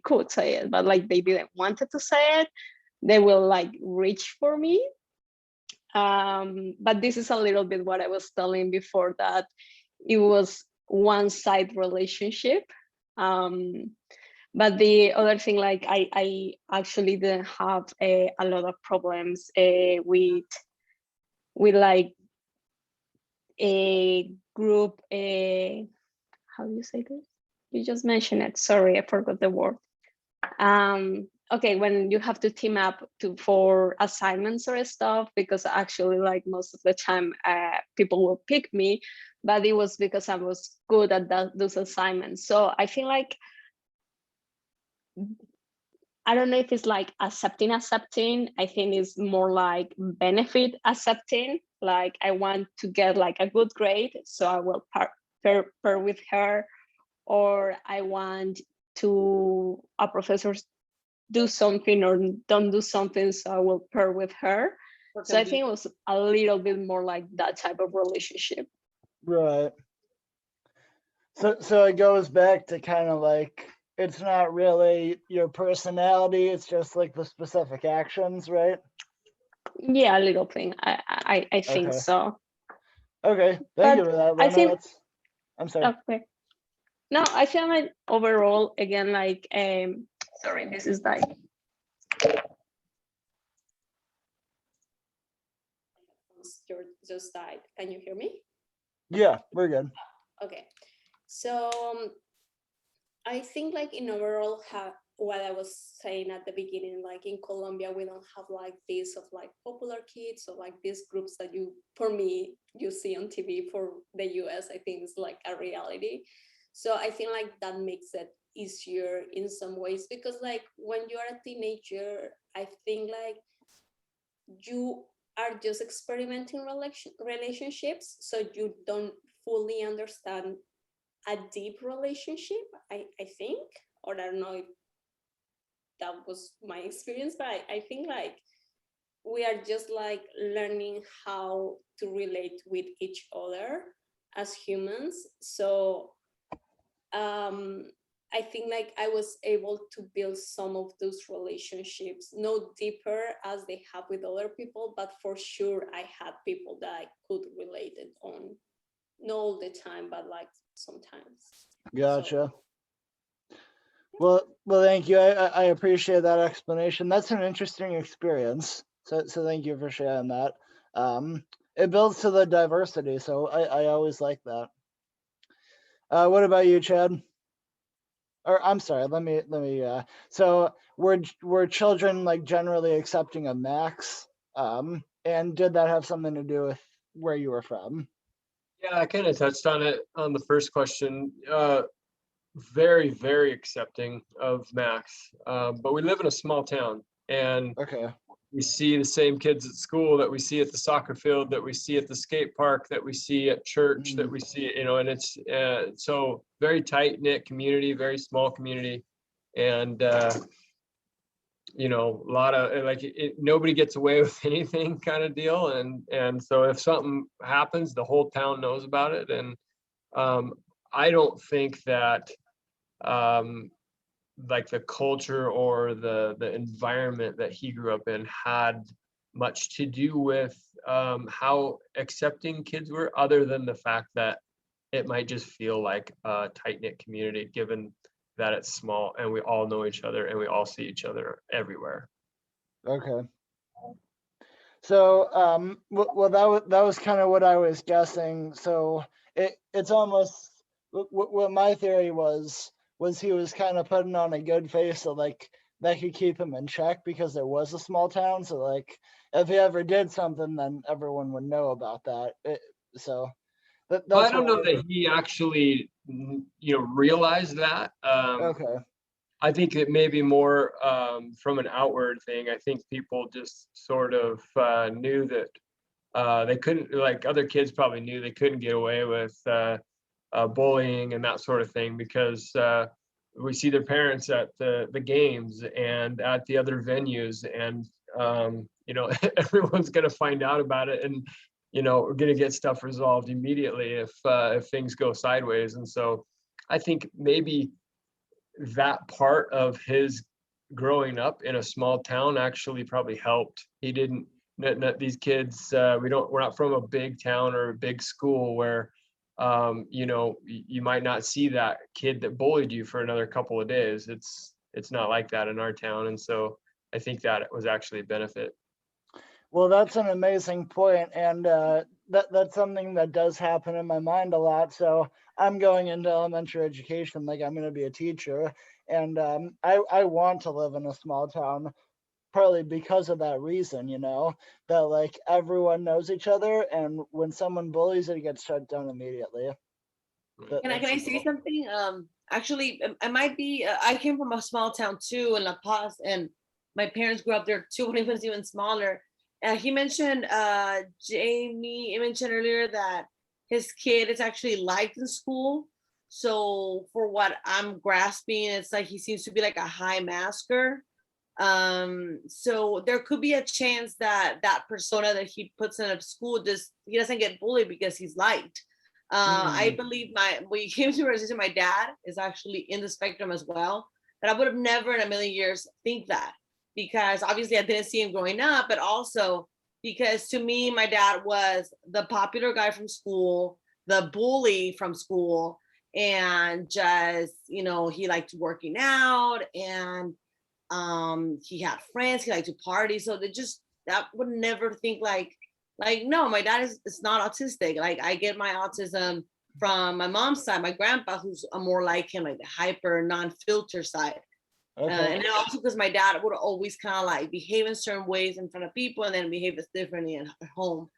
Speaker 2: could say it, but like they didn't wanted to say it, they will like reach for me. But this is a little bit what I was telling before, that it was one-side relationship. But the other thing, like I actually didn't have a lot of problems with like a group, how do you say this? You just mentioned it. Sorry, I forgot the word. Okay, when you have to team up for assignments or stuff, because actually like most of the time people will pick me, but it was because I was good at those assignments. So I feel like I don't know if it's like accepting. I think it's more like benefit accepting. Like I want to get like a good grade, so I will pair with her, or I want to a professor do something or don't do something, so I will pair with her. So I think it was a little bit more like that type of relationship.
Speaker 1: Right. So it goes back to kind of like, it's not really your personality, it's just like the specific actions, right?
Speaker 2: Yeah, a little thing. I think
Speaker 1: Okay.
Speaker 2: so.
Speaker 1: Okay, thank you
Speaker 2: But
Speaker 1: for that,
Speaker 2: I
Speaker 1: Lena.
Speaker 2: think
Speaker 1: I'm sorry.
Speaker 2: okay. No, I feel like overall, again, like sorry, this is like just died. Can you hear me?
Speaker 1: Yeah, we're good.
Speaker 2: Okay. So I think like in overall, what I was saying at the beginning, like in Colombia, we don't have like this of like popular kids or like these groups that for me, you see on TV. For the US, I think it's like a reality. So I think like that makes it easier in some ways, because like when you're a teenager, I think like you are just experimenting relationships, so you don't fully understand a deep relationship, I think, or I don't know if that was my experience, but I think like we are just like learning how to relate with each other as humans. So I think like I was able to build some of those relationships, no deeper as they have with other people, but for sure I had people that I could relate it on, not all the time, but like sometimes.
Speaker 1: Gotcha. Well, thank you. I appreciate that explanation. That's an interesting experience. So thank you for sharing that. It builds to the diversity, so I always like that. What about you, Chad? Or I'm sorry, let me. So were children like generally accepting of Max? And did that have something to do with where you were from?
Speaker 5: Yeah, I kind of touched on it on the first question. Very, very accepting of Max. But we live in a small town, and
Speaker 1: Okay.
Speaker 5: we see the same kids at school that we see at the soccer field, that we see at the skate park, that we see at church, that we see, and it's so very tight knit community, very small community. And, a lot of like nobody gets away with anything kind of deal. And so if something happens, the whole town knows about it. And I don't think that like the culture or the environment that he grew up in had much to do with how accepting kids were, other than the fact that it might just feel like a tight-knit community, given that it's small and we all know each other and we all see each other everywhere.
Speaker 1: Okay. So well that was kind of what I was guessing. So it's almost what my theory was he was kind of putting on a good face, so like that could keep him in check, because it was a small town. So like if he ever did something, then everyone would know about that. So that's
Speaker 5: I don't know that he actually realized that.
Speaker 1: Okay.
Speaker 5: I think it may be more from an outward thing. I think people just sort of knew that they couldn't, like other kids probably knew they couldn't get away with bullying and that sort of thing, because we see their parents at the games and at the other venues, and everyone's going to find out about it, and we're going to get stuff resolved immediately if things go sideways. And so I think maybe that part of his growing up in a small town actually probably helped. He didn't, these kids, we're not from a big town or a big school where you might not see that kid that bullied you for another couple of days. It's not like that in our town. And so I think that it was actually a benefit.
Speaker 1: Well, that's an amazing point, and that's something that does happen in my mind a lot. So I'm going into elementary education, like I'm going to be a teacher, and I want to live in a small town, partly because of that reason, that like everyone knows each other, and when someone bullies, it gets shut down immediately.
Speaker 8: Can I say something? actually, it might be, I came from a small town too in La Paz, and my parents grew up there too when it was even smaller. He mentioned, Jamie, he mentioned earlier that his kid is actually liked in school. So for what I'm grasping, it's like he seems to be like a high masker. So there could be a chance that that persona that he puts in a school, just he doesn't get bullied because he's liked. I believe when he came to realization, my dad is actually in the spectrum as well. But I would have never in a million years think that, because obviously I didn't see him growing up, but also because to me, my dad was the popular guy from school, the bully from school, and just, you know, he liked working out, and he had friends, he liked to party. So they just, that would never think like no, my dad is not autistic. Like I get my autism from my mom's side, my grandpa, who's more like him, like the hyper non-filter side. And then also because my dad would always kind of like behave in certain ways in front of people and then behave as differently at home.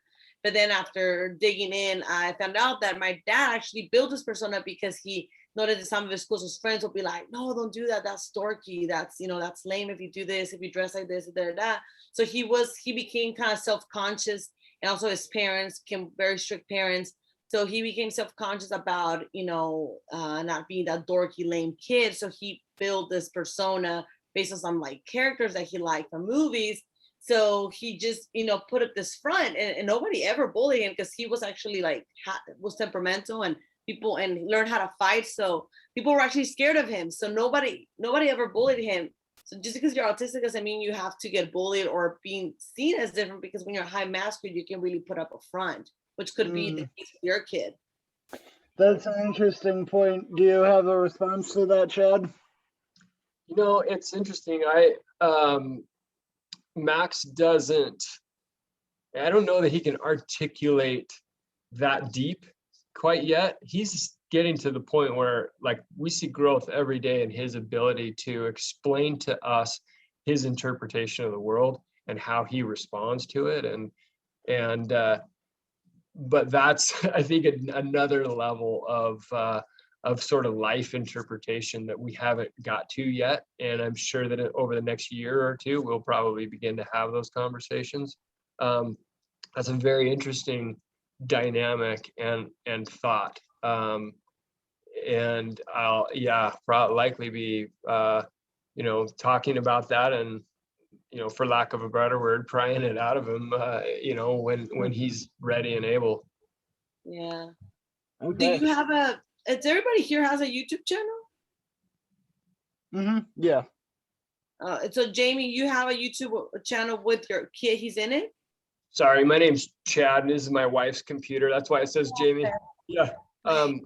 Speaker 8: But then after digging in, I found out that my dad actually built this persona because he noticed that some of his closest friends would be like, no, don't do that. That's dorky. That's, you know, that's lame if you do this, if you dress like this, that. So he became kind of self-conscious, and also his parents became very strict parents. So he became self-conscious about, you know, not being that dorky, lame kid. So he built this persona based on some like characters that he liked from movies. So he just, you know, put up this front, and nobody ever bullied him because he was actually like, was temperamental and learned how to fight. So people were actually scared of him. So nobody ever bullied him. So just because you're autistic doesn't mean you have to get bullied or being seen as different, because when you're high masker, you can really put up a front, which could be the case with your kid.
Speaker 1: That's an interesting point. Do you have a response to that, Chad?
Speaker 5: You know, it's interesting. Max doesn't, I don't know that he can articulate that deep quite yet. He's getting to the point where like we see growth every day in his ability to explain to us his interpretation of the world and how he responds to it. But that's, I think, another level of sort of life interpretation that we haven't got to yet. And I'm sure that over the next year or two, we'll probably begin to have those conversations. That's a very interesting dynamic and thought. And I'll, probably likely be, you know, talking about that and, you know, for lack of a better word, prying it out of him, you know, when he's ready and able.
Speaker 8: Yeah.
Speaker 1: Okay.
Speaker 8: Do you have does everybody here has a YouTube channel?
Speaker 1: Yeah.
Speaker 8: So Jamie, you have a YouTube channel with your kid, he's in it?
Speaker 5: Sorry, my name's Chad, and this is my wife's computer. That's why it says Jamie. Yeah. My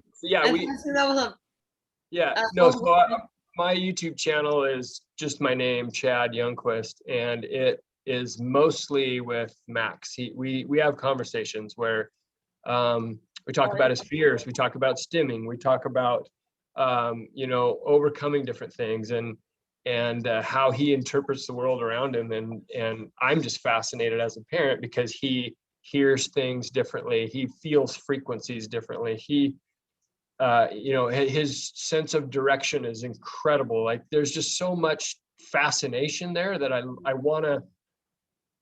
Speaker 5: YouTube channel is just my name, Chad Youngquist, and it is mostly with Max. We have conversations where we talk about his fears, we talk about stimming, we talk about you know, overcoming different things and how he interprets the world around him, and I'm just fascinated as a parent because he hears things differently, he feels frequencies differently, he you know, his sense of direction is incredible. Like there's just so much fascination there that I want to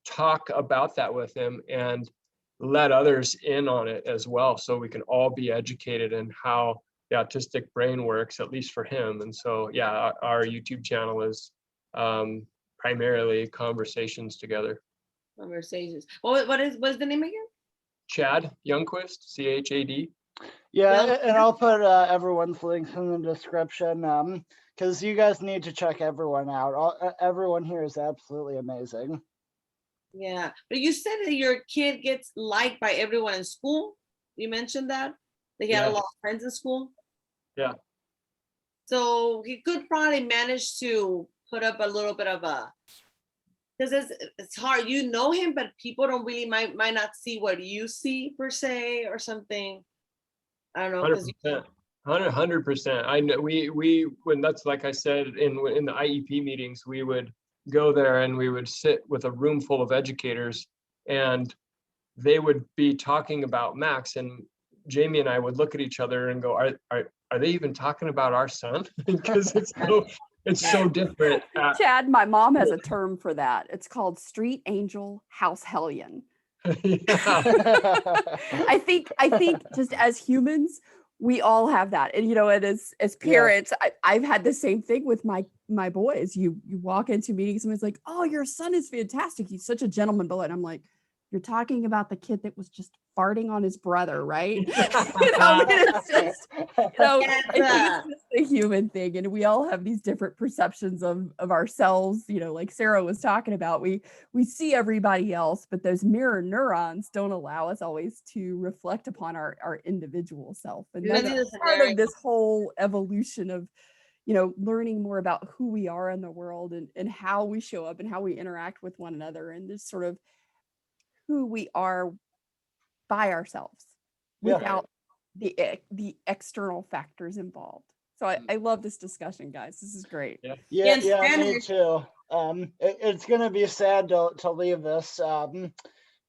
Speaker 5: talk about that with him and let others in on it as well, so we can all be educated in how the autistic brain works, at least for him. And so, yeah, our YouTube channel is primarily conversations together.
Speaker 8: Conversations. What's the name again?
Speaker 5: Chad Youngquist, CHAD.
Speaker 1: Yeah, and I'll put everyone's links in the description, because you guys need to check everyone out. Everyone here is absolutely amazing.
Speaker 8: Yeah, but you said that your kid gets liked by everyone in school. You mentioned that he had a lot of friends in school.
Speaker 5: Yeah.
Speaker 8: So he could probably manage to put up a little bit of a, because it's hard. You know him, but people don't really might not see what you see per se or something. I don't know.
Speaker 5: 100%. I know we when that's like I said in the IEP meetings, we would go there and we would sit with a room full of educators, and they would be talking about Max, and Jamie and I would look at each other and go, are they even talking about our son? Because it's so different.
Speaker 4: Chad, my mom has a term for that. It's called street angel, house hellion.
Speaker 5: Yeah.
Speaker 4: I think just as humans, we all have that. And and as parents, I've had the same thing with my boys. You walk into meetings, someone's like, "Oh, your son is fantastic. He's such a gentleman," and I'm like, "You're talking about the kid that was just farting on his brother, right?" It's just, I think it's just a human thing, and we all have these different perceptions of ourselves. Like Sarah was talking about, we see everybody else, but those mirror neurons don't allow us always to reflect upon our individual self, and that's part of this whole evolution of learning more about who we are in the world and how we show up and how we interact with one another, and this sort of who we are by ourselves without the external factors involved. So I love this discussion, guys. This is great.
Speaker 1: Yeah, me too. It's gonna be sad to leave this,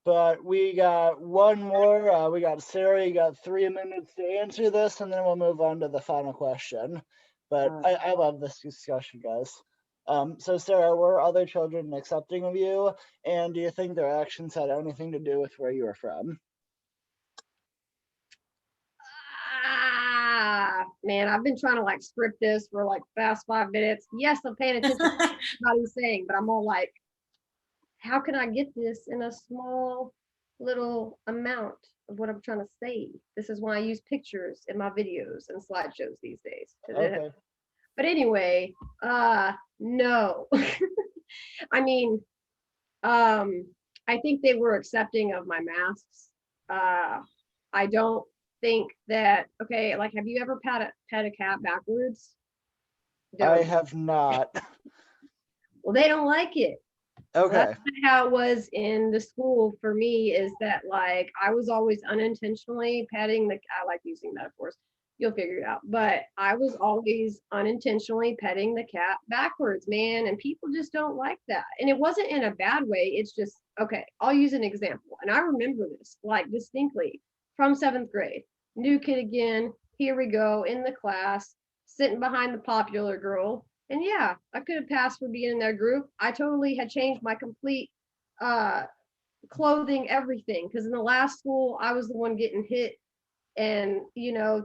Speaker 1: but we got one more. We got Sarah. You got 3 minutes to answer this, and then we'll move on to the final question. But I love this discussion, guys. So Sarah, were other children accepting of you? And do you think their actions had anything to do with where you were from?
Speaker 7: Man, I've been trying to script this for fast 5 minutes. Yes, I'm paying attention to what he's saying, but I'm all like, how can I get this in a small little amount of what I'm trying to say? This is why I use pictures in my videos and slideshows these days.
Speaker 1: Okay.
Speaker 7: But anyway, no. I mean, I think they were accepting of my masks. I don't think that, okay, have you ever pet a cat backwards?
Speaker 1: I have not.
Speaker 7: Well, they don't like it.
Speaker 1: Okay.
Speaker 7: That's how it was in the school for me, is that I was always unintentionally petting I like using metaphors. You'll figure it out. But I was always unintentionally petting the cat backwards, man. And people just don't like that. And it wasn't in a bad way. It's just, okay, I'll use an example. And I remember this distinctly from 7th grade. New kid again. Here we go in the class, sitting behind the popular girl. And yeah, I could have passed for being in their group. I totally had changed my complete clothing, everything. Because in the last school, I was the one getting hit and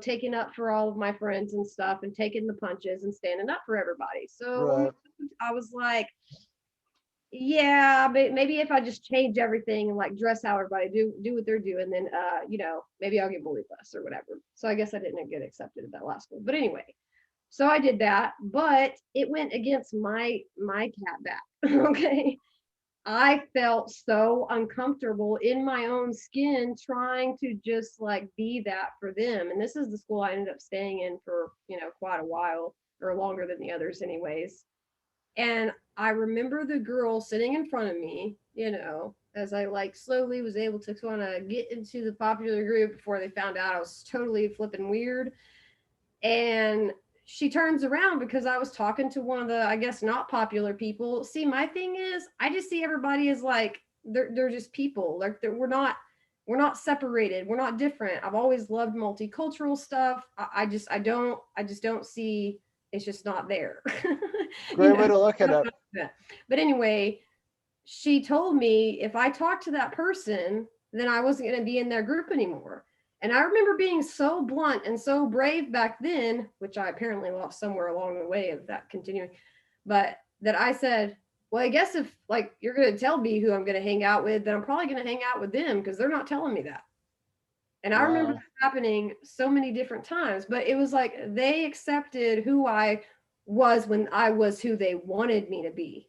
Speaker 7: taking up for all of my friends and stuff, and taking the punches and standing up for everybody. So I was like, yeah, but maybe if I just change everything and dress how everybody do what they're doing, then maybe I'll get bullied less or whatever. So I guess I didn't get accepted at that last school. But anyway, so I did that, but it went against my cat back. Okay. I felt so uncomfortable in my own skin trying to just be that for them. And this is the school I ended up staying in for, quite a while, or longer than the others anyways. And I remember the girl sitting in front of me, as I slowly was able to kind of get into the popular group before they found out I was totally flipping weird. And she turns around because I was talking to one of the, I guess, not popular people. See, my thing is, I just see everybody as they're just people. We're not separated. We're not different. I've always loved multicultural stuff. I just don't see, it's just not there.
Speaker 1: Great way to look at it.
Speaker 7: But anyway, she told me if I talked to that person, then I wasn't going to be in their group anymore. And I remember being so blunt and so brave back then, which I apparently lost somewhere along the way of that continuing, but that I said, well, I guess if you're going to tell me who I'm going to hang out with, then I'm probably going to hang out with them, because they're not telling me that. And I remember that happening so many different times, but it was they accepted who I was when I was who they wanted me to be.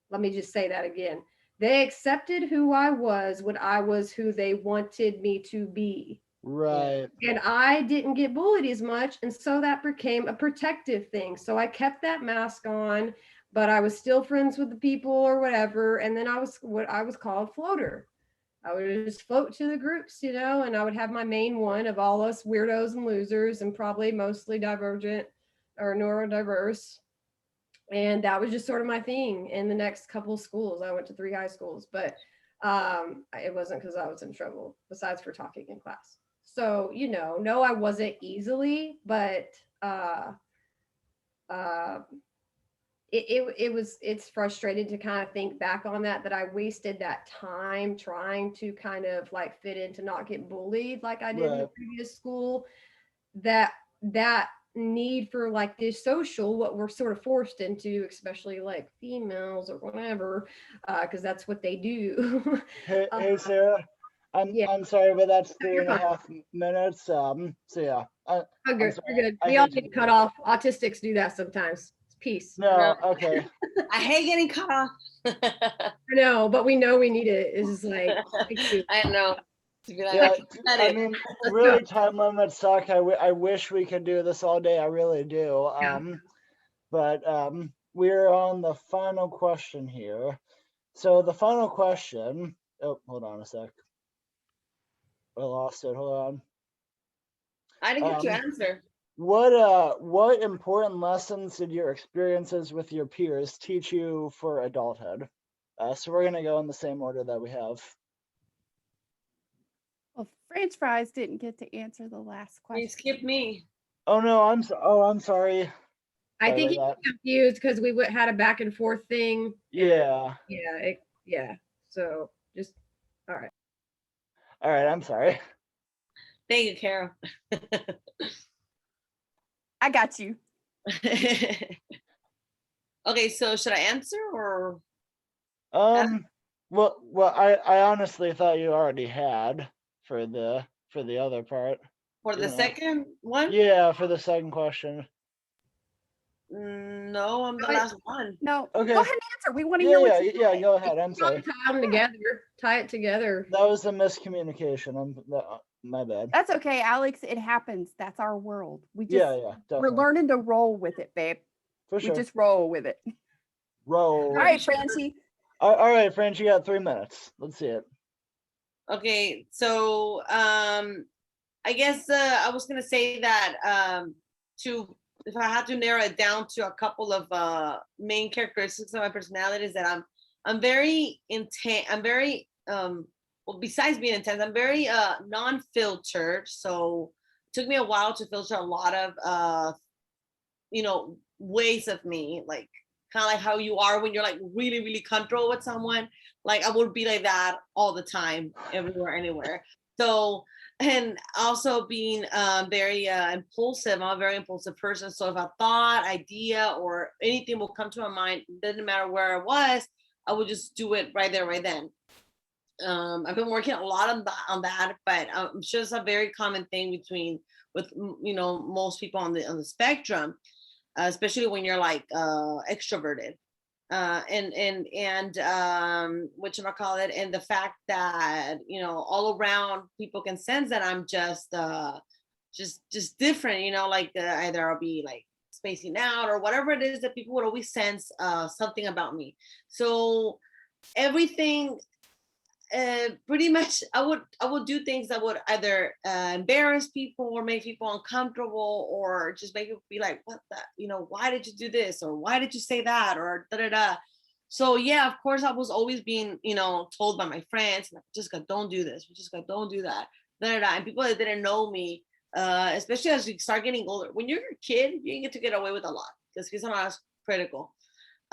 Speaker 7: Let me just say that again. They accepted who I was when I was who they wanted me to be.
Speaker 1: Right.
Speaker 7: And I didn't get bullied as much. And so that became a protective thing. So I kept that mask on, but I was still friends with the people or whatever. And then I was what I was called floater. I would just float to the groups, and I would have my main one of all us weirdos and losers, and probably mostly divergent or neurodiverse. And that was just sort of my thing in the next couple of schools. I went to 3 high schools, but it wasn't because I was in trouble, besides for talking in class. So, you know, no, I wasn't easily, but it's frustrating to kind of think back on that I wasted that time trying to kind of like fit in to not get bullied like I did in the
Speaker 1: Right.
Speaker 7: previous school. That need for like this social, what we're sort of forced into, especially like females or whatever, because that's what they do.
Speaker 1: Hey, Sarah,
Speaker 7: Yeah.
Speaker 1: I'm sorry, but that's
Speaker 7: No, you're fine.
Speaker 1: 3.5 minutes. So yeah,
Speaker 7: Oh,
Speaker 1: I'm
Speaker 7: good.
Speaker 1: sorry.
Speaker 7: You're good.
Speaker 1: I
Speaker 7: We all
Speaker 1: hate to
Speaker 7: get
Speaker 1: do
Speaker 7: cut
Speaker 1: that.
Speaker 7: off. Autistics do that sometimes. Peace.
Speaker 1: No, okay.
Speaker 8: I hate getting cut off.
Speaker 7: I know, but we know we need it. It's just like, thank you.
Speaker 8: I know. To be like,
Speaker 1: Yeah,
Speaker 8: cut
Speaker 1: I
Speaker 8: it.
Speaker 1: mean,
Speaker 7: Let's
Speaker 1: really,
Speaker 7: go.
Speaker 1: time limits suck. I wish we could do this all day. I really do.
Speaker 7: Yeah.
Speaker 1: But we're on the final question here. So the final question. Oh, hold on a sec. I lost it. Hold on.
Speaker 8: I didn't get to
Speaker 1: Um,
Speaker 8: answer.
Speaker 1: What important lessons did your experiences with your peers teach you for adulthood? So we're gonna go in the same order that we have.
Speaker 4: Well, French fries didn't get to answer the last
Speaker 8: You
Speaker 4: question.
Speaker 8: skipped me.
Speaker 1: Oh no, I'm sorry.
Speaker 7: I
Speaker 1: Sorry
Speaker 7: think
Speaker 1: about
Speaker 7: he's confused because we had a back and forth thing.
Speaker 1: Yeah.
Speaker 7: Yeah. So just, all right.
Speaker 1: All right. I'm sorry.
Speaker 8: Thank you, Carol.
Speaker 4: I got you.
Speaker 8: Okay, so should I answer or?
Speaker 1: Well, I honestly thought you already had for the other part.
Speaker 8: For the
Speaker 1: You know.
Speaker 8: second one?
Speaker 1: Yeah, for the second question.
Speaker 8: No, I'm the
Speaker 7: Go ahead.
Speaker 8: last one.
Speaker 4: No,
Speaker 1: Okay.
Speaker 4: go ahead and answer. We want to hear
Speaker 1: Yeah,
Speaker 4: what you
Speaker 1: yeah,
Speaker 4: say.
Speaker 1: go ahead. I'm sorry.
Speaker 7: Tie them together. Tie it together.
Speaker 1: That was a miscommunication. My bad.
Speaker 4: That's okay, Alex. It happens. That's our world. We just
Speaker 1: Yeah,
Speaker 4: we're
Speaker 1: definitely.
Speaker 4: learning to roll with it, babe.
Speaker 1: For
Speaker 4: We
Speaker 1: sure.
Speaker 4: just roll with it.
Speaker 1: Roll.
Speaker 4: All right, Francie.
Speaker 1: All right, French, you got 3 minutes. Let's see it.
Speaker 8: Okay, so I guess I was gonna say that if I had to narrow it down to a couple of main characteristics of my personality is that I'm very intense. I'm very well, besides being intense, I'm very non-filtered. So it took me a while to filter a lot of ways of me, like kind of like how you are when you're like really, really comfortable with someone. Like I would be like that all the time, everywhere, anywhere. So, and also being very impulsive. I'm a very impulsive person. So if a thought, idea, or anything will come to my mind, doesn't matter where I was, I would just do it right there, right then. I've been working a lot on that, but I'm sure it's a very common thing with most people on the spectrum, especially when you're like extroverted. And whatchamacallit, and the fact that all around people can sense that I'm just different, like either I'll be like spacing out or whatever it is, that people would always sense something about me. So everything, pretty much I would do things that would either embarrass people or make people uncomfortable, or just make people be like, what the, why did you do this, or why did you say that, or da da da. So yeah, of course I was always being told by my friends, like, Jessica, don't do this, Jessica, don't do that, da da da. And people that didn't know me, especially as you start getting older, when you're a kid you get to get away with a lot because kids are not as critical.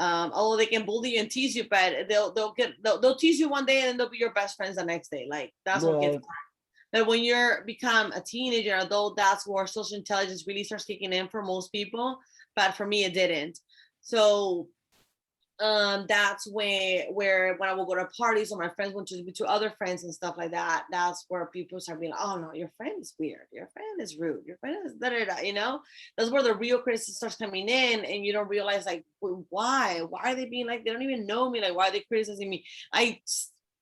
Speaker 8: Although they can bully you and tease you, but they'll tease you one day and then they'll be your best friends the next day. Like that's what kids are. But when you're become a teenager, adult, that's where social intelligence really starts kicking in for most people. But for me, it didn't. So that's where when I would go to parties or my friends went to other friends and stuff like that, that's where people start being like, oh no, your friend is weird, your friend is rude, your friend is da da da. That's where the real criticism starts coming in, and you don't realize like, why are they being like, they don't even know me, like why are they criticizing me? I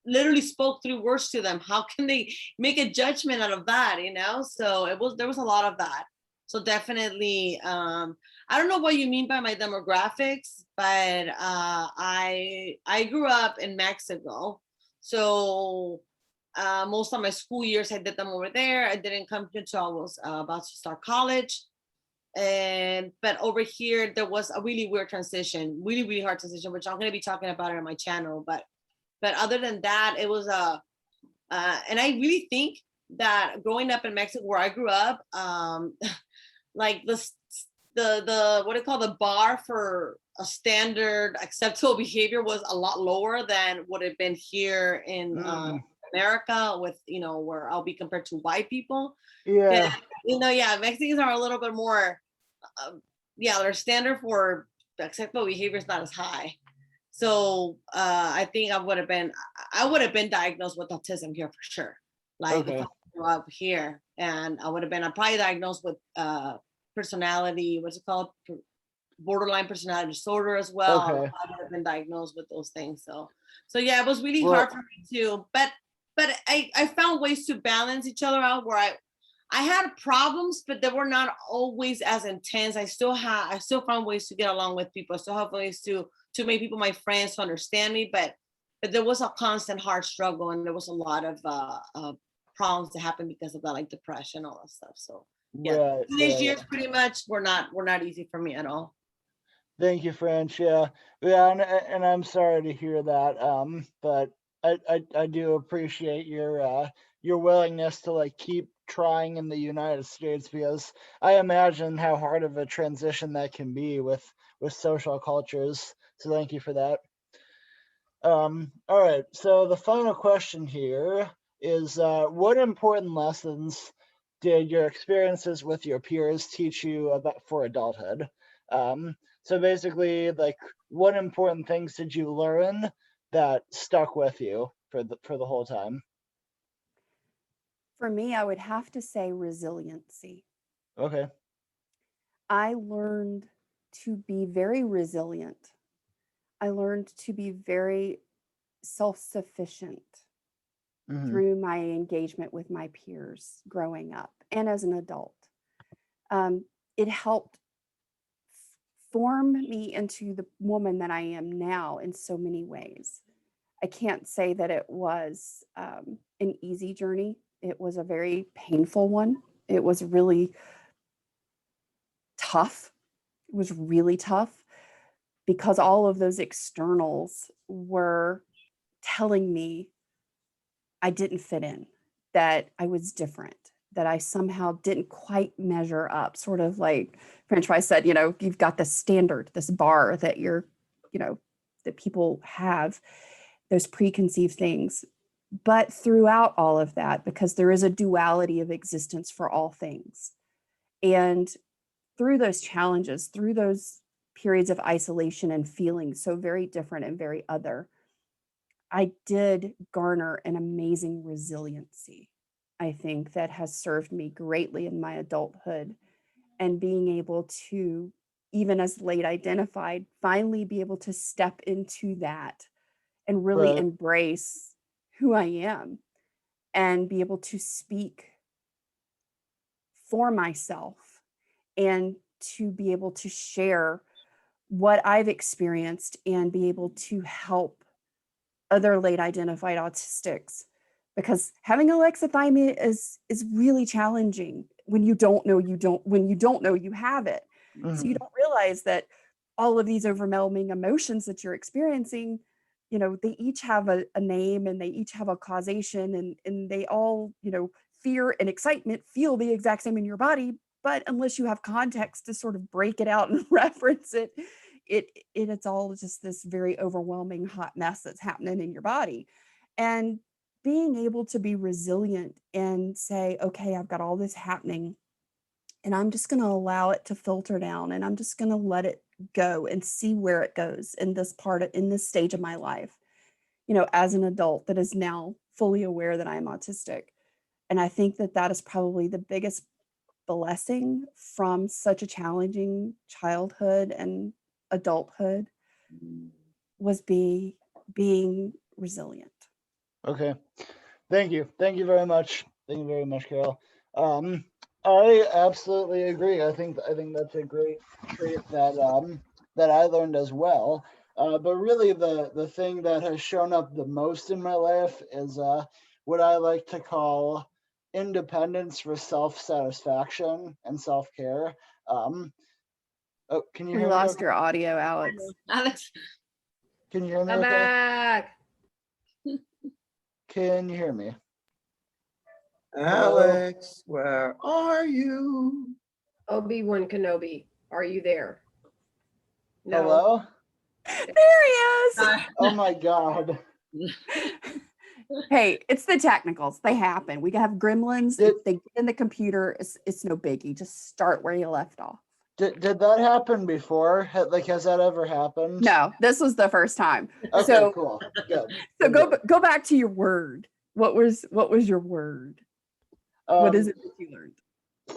Speaker 8: literally spoke 3 words to them. How can they make a judgment out of that? So there was a lot of that. So definitely, I don't know what you mean by my demographics, but I grew up in Mexico. So most of my school years, I did them over there. I didn't come here until I was about to start college. But over here, there was a really weird transition, really, really hard transition, which I'm going to be talking about it on my channel. But other than that, it was and I really think that growing up in Mexico, where I grew up, like the what do you call, the bar for a standard acceptable behavior was a lot lower than would have been here in America, with, you know, where I'll be compared to white people.
Speaker 1: Yeah.
Speaker 8: You know, yeah, Mexicans are a little bit more, yeah, their standard for acceptable behavior is not as high. So I think I would have been diagnosed with autism here for sure. Like if I grew up here, and I would have been probably diagnosed with personality, what's it called? Borderline personality disorder as well. I would have been diagnosed with those things. So yeah, it was really hard for me too. But I found ways to balance each other out, where I had problems, but they were not always as intense. I still found ways to get along with people. I still have ways to make people my friends, to understand me, but there was a constant hard struggle, and there was a lot of problems that happened because of that, like depression, all that stuff. So yeah, teenage years pretty much were not easy for me at all.
Speaker 1: Thank you, French. Yeah, and I'm sorry to hear that. But I do appreciate your willingness to like keep trying in the United States, because I imagine how hard of a transition that can be with social cultures. So thank you for that. All right. So the final question here is, what important lessons did your experiences with your peers teach you about for adulthood? So basically, like, what important things did you learn that stuck with you for the whole time?
Speaker 4: For me, I would have to say resiliency.
Speaker 1: Okay.
Speaker 4: I learned to be very resilient. I learned to be very self-sufficient through my engagement with my peers growing up and as an adult. It helped form me into the woman that I am now in so many ways. I can't say that it was an easy journey. It was a very painful one. It was really tough. It was really tough, because all of those externals were telling me I didn't fit in, that I was different, that I somehow didn't quite measure up. Sort of like French fry said, you know, you've got this standard, this bar that that people have, those preconceived things. But throughout all of that, because there is a duality of existence for all things, and through those challenges, through those periods of isolation and feeling so very different and very other, I did garner an amazing resiliency, I think, that has served me greatly in my adulthood, and being able to, even as late identified, finally be able to step into that and really embrace who I am, and be able to speak for myself, and to be able to share what I've experienced, and be able to help other late identified autistics, because having alexithymia is really challenging when you don't know you have it. So you don't realize that all of these overwhelming emotions that you're experiencing, they each have a name, and they each have a causation, and they all, fear and excitement feel the exact same in your body, but unless you have context to sort of break it out and reference it, it's all just this very overwhelming hot mess that's happening in your body. And being able to be resilient and say, okay, I've got all this happening, and I'm just going to allow it to filter down, and I'm just going to let it go and see where it goes in this stage of my life, as an adult that is now fully aware that I am autistic. And I think that is probably the biggest blessing from such a challenging childhood and adulthood, was being resilient.
Speaker 1: Okay. Thank you very much. Thank you very much, Carol. I absolutely agree. I think that's a great trait that I learned as well. But really the thing that has shown up the most in my life is what I like to call independence for self-satisfaction and self-care. Oh, can you hear me?
Speaker 4: We lost your audio, Alex.
Speaker 8: Alex,
Speaker 1: can you hear me?
Speaker 7: I'm
Speaker 1: Okay?
Speaker 7: back.
Speaker 1: Can you hear me?
Speaker 6: Alex, where are you?
Speaker 7: Obi-Wan Kenobi, are you there? No.
Speaker 1: Hello?
Speaker 4: There he is.
Speaker 1: Oh my God.
Speaker 4: Hey, it's the technicals. They happen. We have gremlins.
Speaker 1: Did-
Speaker 4: If they get in the computer, it's no biggie. Just start where you left off.
Speaker 1: Did that happen before? Like, has that ever happened?
Speaker 4: No, this was the first time.
Speaker 1: Okay,
Speaker 4: So,
Speaker 1: cool. Good.
Speaker 4: so
Speaker 1: Good.
Speaker 4: go back to your word. What was your word? What is it that you learned?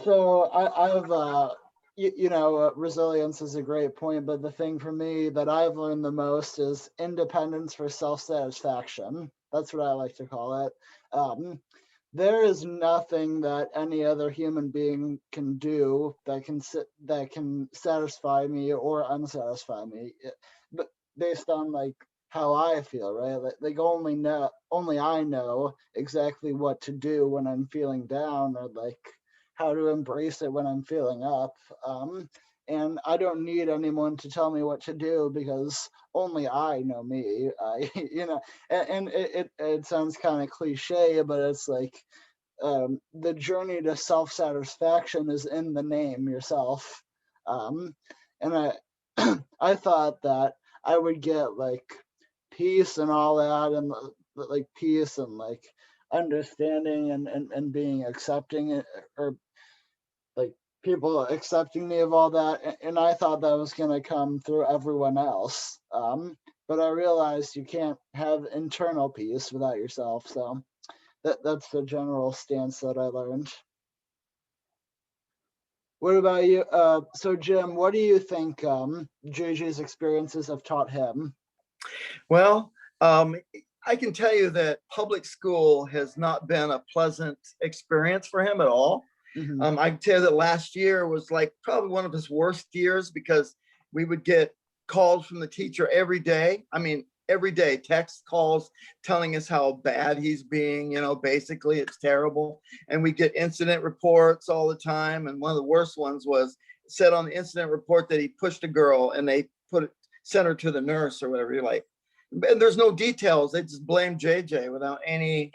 Speaker 1: So I've resilience is a great point, but the thing for me that I've learned the most is independence for self-satisfaction. That's what I like to call it. There is nothing that any other human being can do that can satisfy me or unsatisfy me, but based on like how I feel, right? Like only I know exactly what to do when I'm feeling down, or like how to embrace it when I'm feeling up. And I don't need anyone to tell me what to do because only I know me. And it sounds kind of cliche, but it's like the journey to self-satisfaction is in the name yourself. And I I thought that I would get like peace and all that, and like peace and like understanding and being accepting, or like people accepting me of all that, and I thought that was going to come through everyone else, but I realized you can't have internal peace without yourself. So that's the general stance that I learned. What about you? So Jim, what do you think JJ's experiences have taught him?
Speaker 6: Well, I can tell you that public school has not been a pleasant experience for him at all.
Speaker 1: Mhm.
Speaker 6: I can tell you that last year was like probably one of his worst years, because we would get calls from the teacher every day. I mean, every day, text calls telling us how bad he's being, basically it's terrible. And we get incident reports all the time. And one of the worst ones was said on the incident report that he pushed a girl and they sent her to the nurse or whatever. You're like, and there's no details. They just blame JJ without any,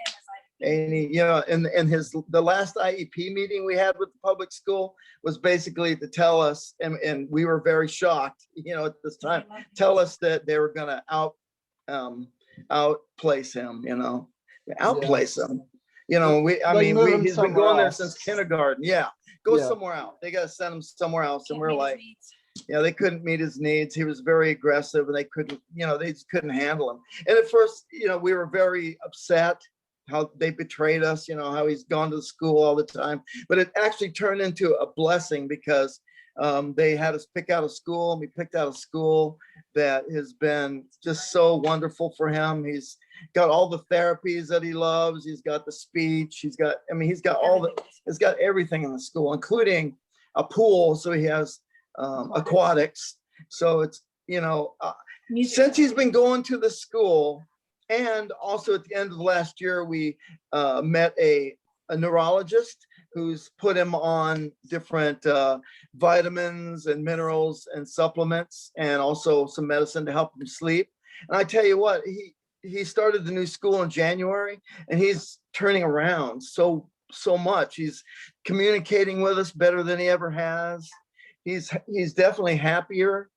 Speaker 6: and the last IEP meeting we had with the public school was basically to tell us, and we were very shocked, at this time, tell us that they were going to outplace him, outplace him. He's been going there since kindergarten. Yeah, go somewhere else. They got to send him somewhere else. And we're like, they couldn't meet his needs. He was very aggressive, and they just couldn't handle him. And at first, we were very upset how they betrayed us, how he's gone to school all the time. But it actually turned into a blessing, because they had us pick out a school, and we picked out a school that has been just so wonderful for him. He's got all the therapies that he loves. He's got the speech. He's got everything in the school, including a pool. So he has aquatics. So it's, since he's been going to the school, and also at the end of last year, we met a neurologist who's put him on different vitamins and minerals and supplements, and also some medicine to help him sleep. And I tell you what, he started the new school in January, and he's turning around so much. He's communicating with us better than he ever has. He's definitely happier.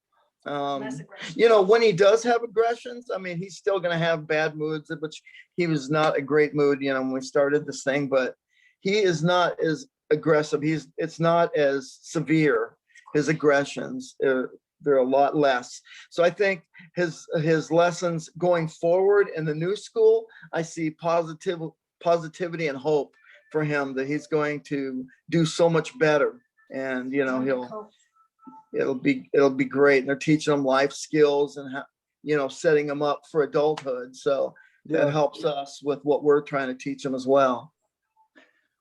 Speaker 6: When he does have aggressions, he's still going to have bad moods, which he was not a great mood, when we started this thing, but he is not as aggressive. It's not as severe. His aggressions, they're a lot less. So I think his lessons going forward in the new school, I see positivity and hope for him, that he's going to do so much better. And, it'll be great. And they're teaching them life skills and setting them up for adulthood. So that helps us with what we're trying to teach them as well.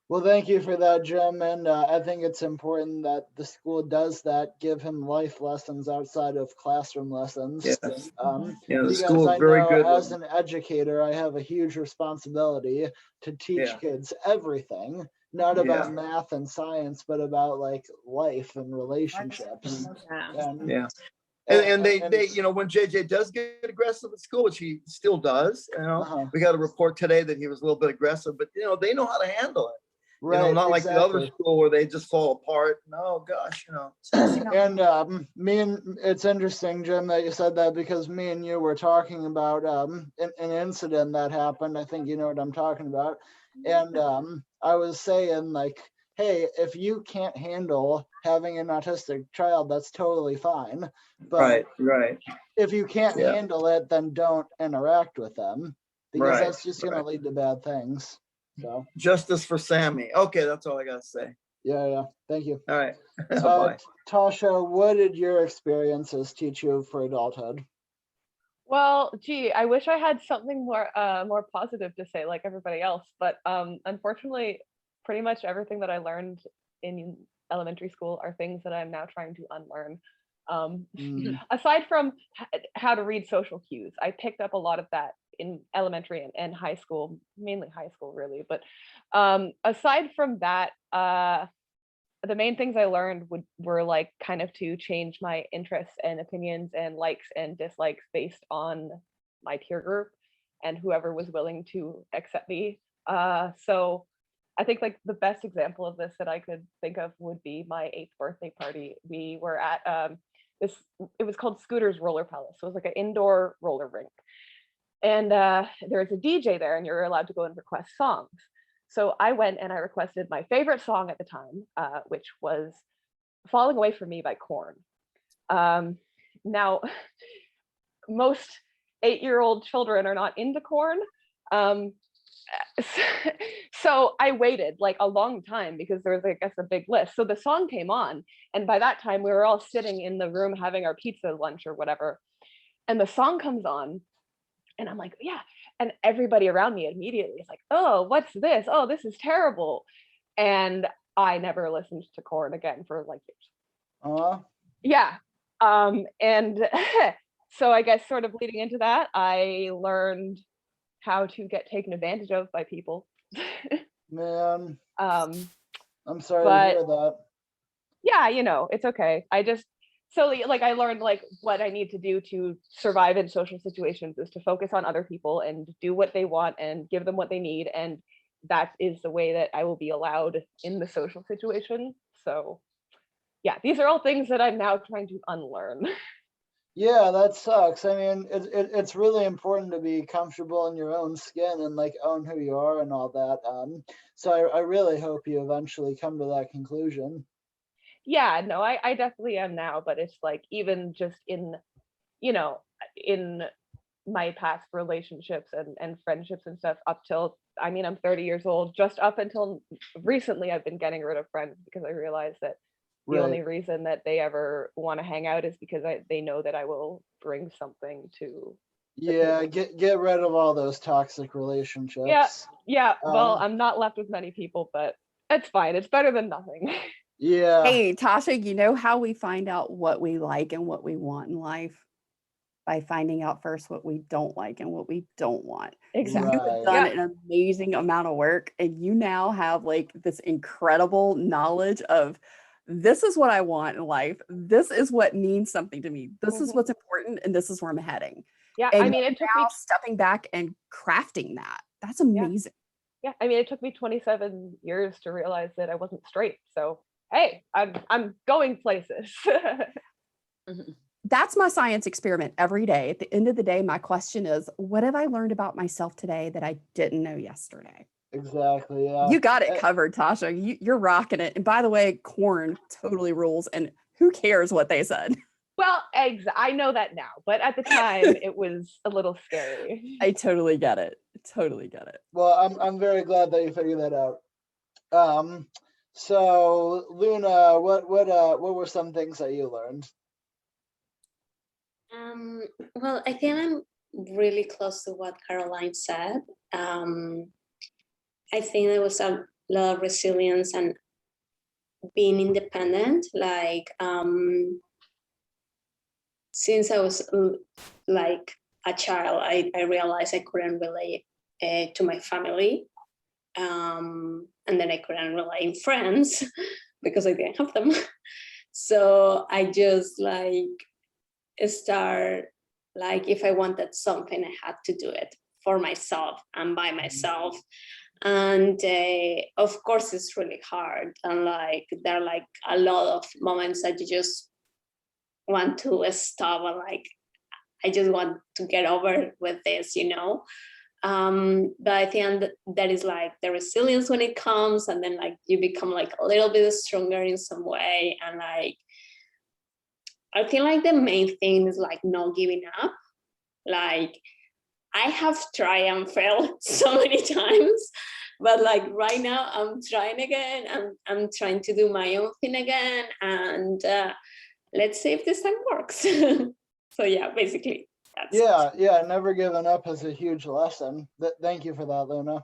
Speaker 1: Well, thank you for that, Jim. And I think it's important that the school does that, give him life lessons outside of classroom lessons.
Speaker 6: Yes. The school is very good.
Speaker 1: As an educator, I have a huge responsibility to teach
Speaker 6: Yeah.
Speaker 1: kids everything, not about math and science, but about like life and relationships.
Speaker 6: Yeah. And they when JJ does get aggressive at school, which he still does, we got a report today that he was a little bit aggressive, but they know how to handle it. You know,
Speaker 1: Right,
Speaker 6: not like the other
Speaker 1: exactly.
Speaker 6: school where they just fall apart. No, gosh, you know.
Speaker 1: And it's interesting, Jim, that you said that, because me and you were talking about an incident that happened. I think you know what I'm talking about. And I was saying, like, hey, if you can't handle having an autistic child, that's totally fine. But
Speaker 6: Right.
Speaker 1: if you can't
Speaker 6: Yeah.
Speaker 1: handle it, then don't interact with them, because
Speaker 6: Right,
Speaker 1: that's just going to lead to bad things. So,
Speaker 6: Justice for Sammy. Okay, that's all I gotta say.
Speaker 1: yeah. Thank you.
Speaker 6: All right. Bye.
Speaker 1: Tasha, what did your experiences teach you for adulthood?
Speaker 3: Well, gee, I wish I had something more positive to say like everybody else, but unfortunately, pretty much everything that I learned in elementary school are things that I'm now trying to unlearn. Aside from how to read social cues, I picked up a lot of that in elementary and high school, mainly high school really. But aside from that, the main things I learned were like kind of to change my interests and opinions and likes and dislikes based on my peer group and whoever was willing to accept me. So I think like the best example of this that I could think of would be my 8th birthday party. We were at it was called Scooter's Roller Palace. So it was like an indoor roller rink. And there's a DJ there and you're allowed to go and request songs. So I went and I requested my favorite song at the time, which was Falling Away From Me by Korn. Now, most 8-year-old children are not into Korn. So I waited like a long time because there was, I guess, a big list. So the song came on. And by that time, we were all sitting in the room having our pizza lunch or whatever. And the song comes on. And I'm like, yeah. And everybody around me immediately is like, oh, what's this? Oh, this is terrible. And I never listened to Korn again for like years. Yeah. And so I guess sort of leading into that, I learned how to get taken advantage of by people.
Speaker 1: Man, I'm sorry to hear that.
Speaker 3: Yeah, you know, it's okay. So like I learned like what I need to do to survive in social situations is to focus on other people and do what they want and give them what they need. And that is the way that I will be allowed in the social situation. So yeah, these are all things that I'm now trying to unlearn.
Speaker 1: Yeah, that sucks. I mean, it's really important to be comfortable in your own skin and like own who you are and all that. So I really hope you eventually come to that conclusion.
Speaker 3: Yeah, no, I definitely am now, but it's like even just in, you know, in my past relationships and friendships and stuff up till, I mean, I'm 30 years old, just up until recently, I've been getting rid of friends because I realized that the only reason that they ever want to hang out is because they know that I will bring something to.
Speaker 1: Yeah, get rid of all those toxic relationships.
Speaker 3: Yeah. Well, I'm not left with many people, but it's fine. It's better than nothing.
Speaker 1: Yeah.
Speaker 4: Hey, Tasha, you know how we find out what we like and what we want in life? By finding out first what we don't like and what we don't want.
Speaker 3: Exactly.
Speaker 4: You have done an amazing amount of work and you now have like this incredible knowledge of this is what I want in life. This is what means something to me. This is what's important and this is where I'm heading.
Speaker 3: Yeah,
Speaker 4: and
Speaker 3: I mean, it took me
Speaker 4: stepping back and crafting that. That's amazing.
Speaker 3: Yeah, I mean, it took me 27 years to realize that I wasn't straight. So, hey, I'm going places.
Speaker 4: That's my science experiment every day. At the end of the day, my question is, what have I learned about myself today that I didn't know yesterday?
Speaker 1: Exactly. Yeah.
Speaker 4: You got it covered, Tasha. You're rocking it. And by the way, Korn totally rules. And who cares what they said?
Speaker 3: Well, I know that now, but at the time it was a little scary.
Speaker 4: I totally get it. Totally get it.
Speaker 1: Well, I'm very glad that you figured that out. So Luna, what were some things that you learned?
Speaker 9: Well, I think I'm really close to what Caroline said. I think there was a lot of resilience and being independent. Like, since I was like a child, I realized I couldn't relate to my family. And then I couldn't rely on friends because I didn't have them. So I just like start, like if I wanted something, I had to do it for myself and by myself. And of course, it's really hard. And like, there are like a lot of moments that you just want to stop and like, I just want to get over with this, you know? But I think that is like the resilience when it comes, and then like you become like a little bit stronger in some way. And like, I feel like the main thing is like not giving up. Like, I have tried and failed so many times, but like right now I'm trying again. I'm trying to do my own thing again, and let's see if this time works. So yeah, basically that's
Speaker 1: Yeah, never giving up is a huge lesson. Thank you for that, Luna.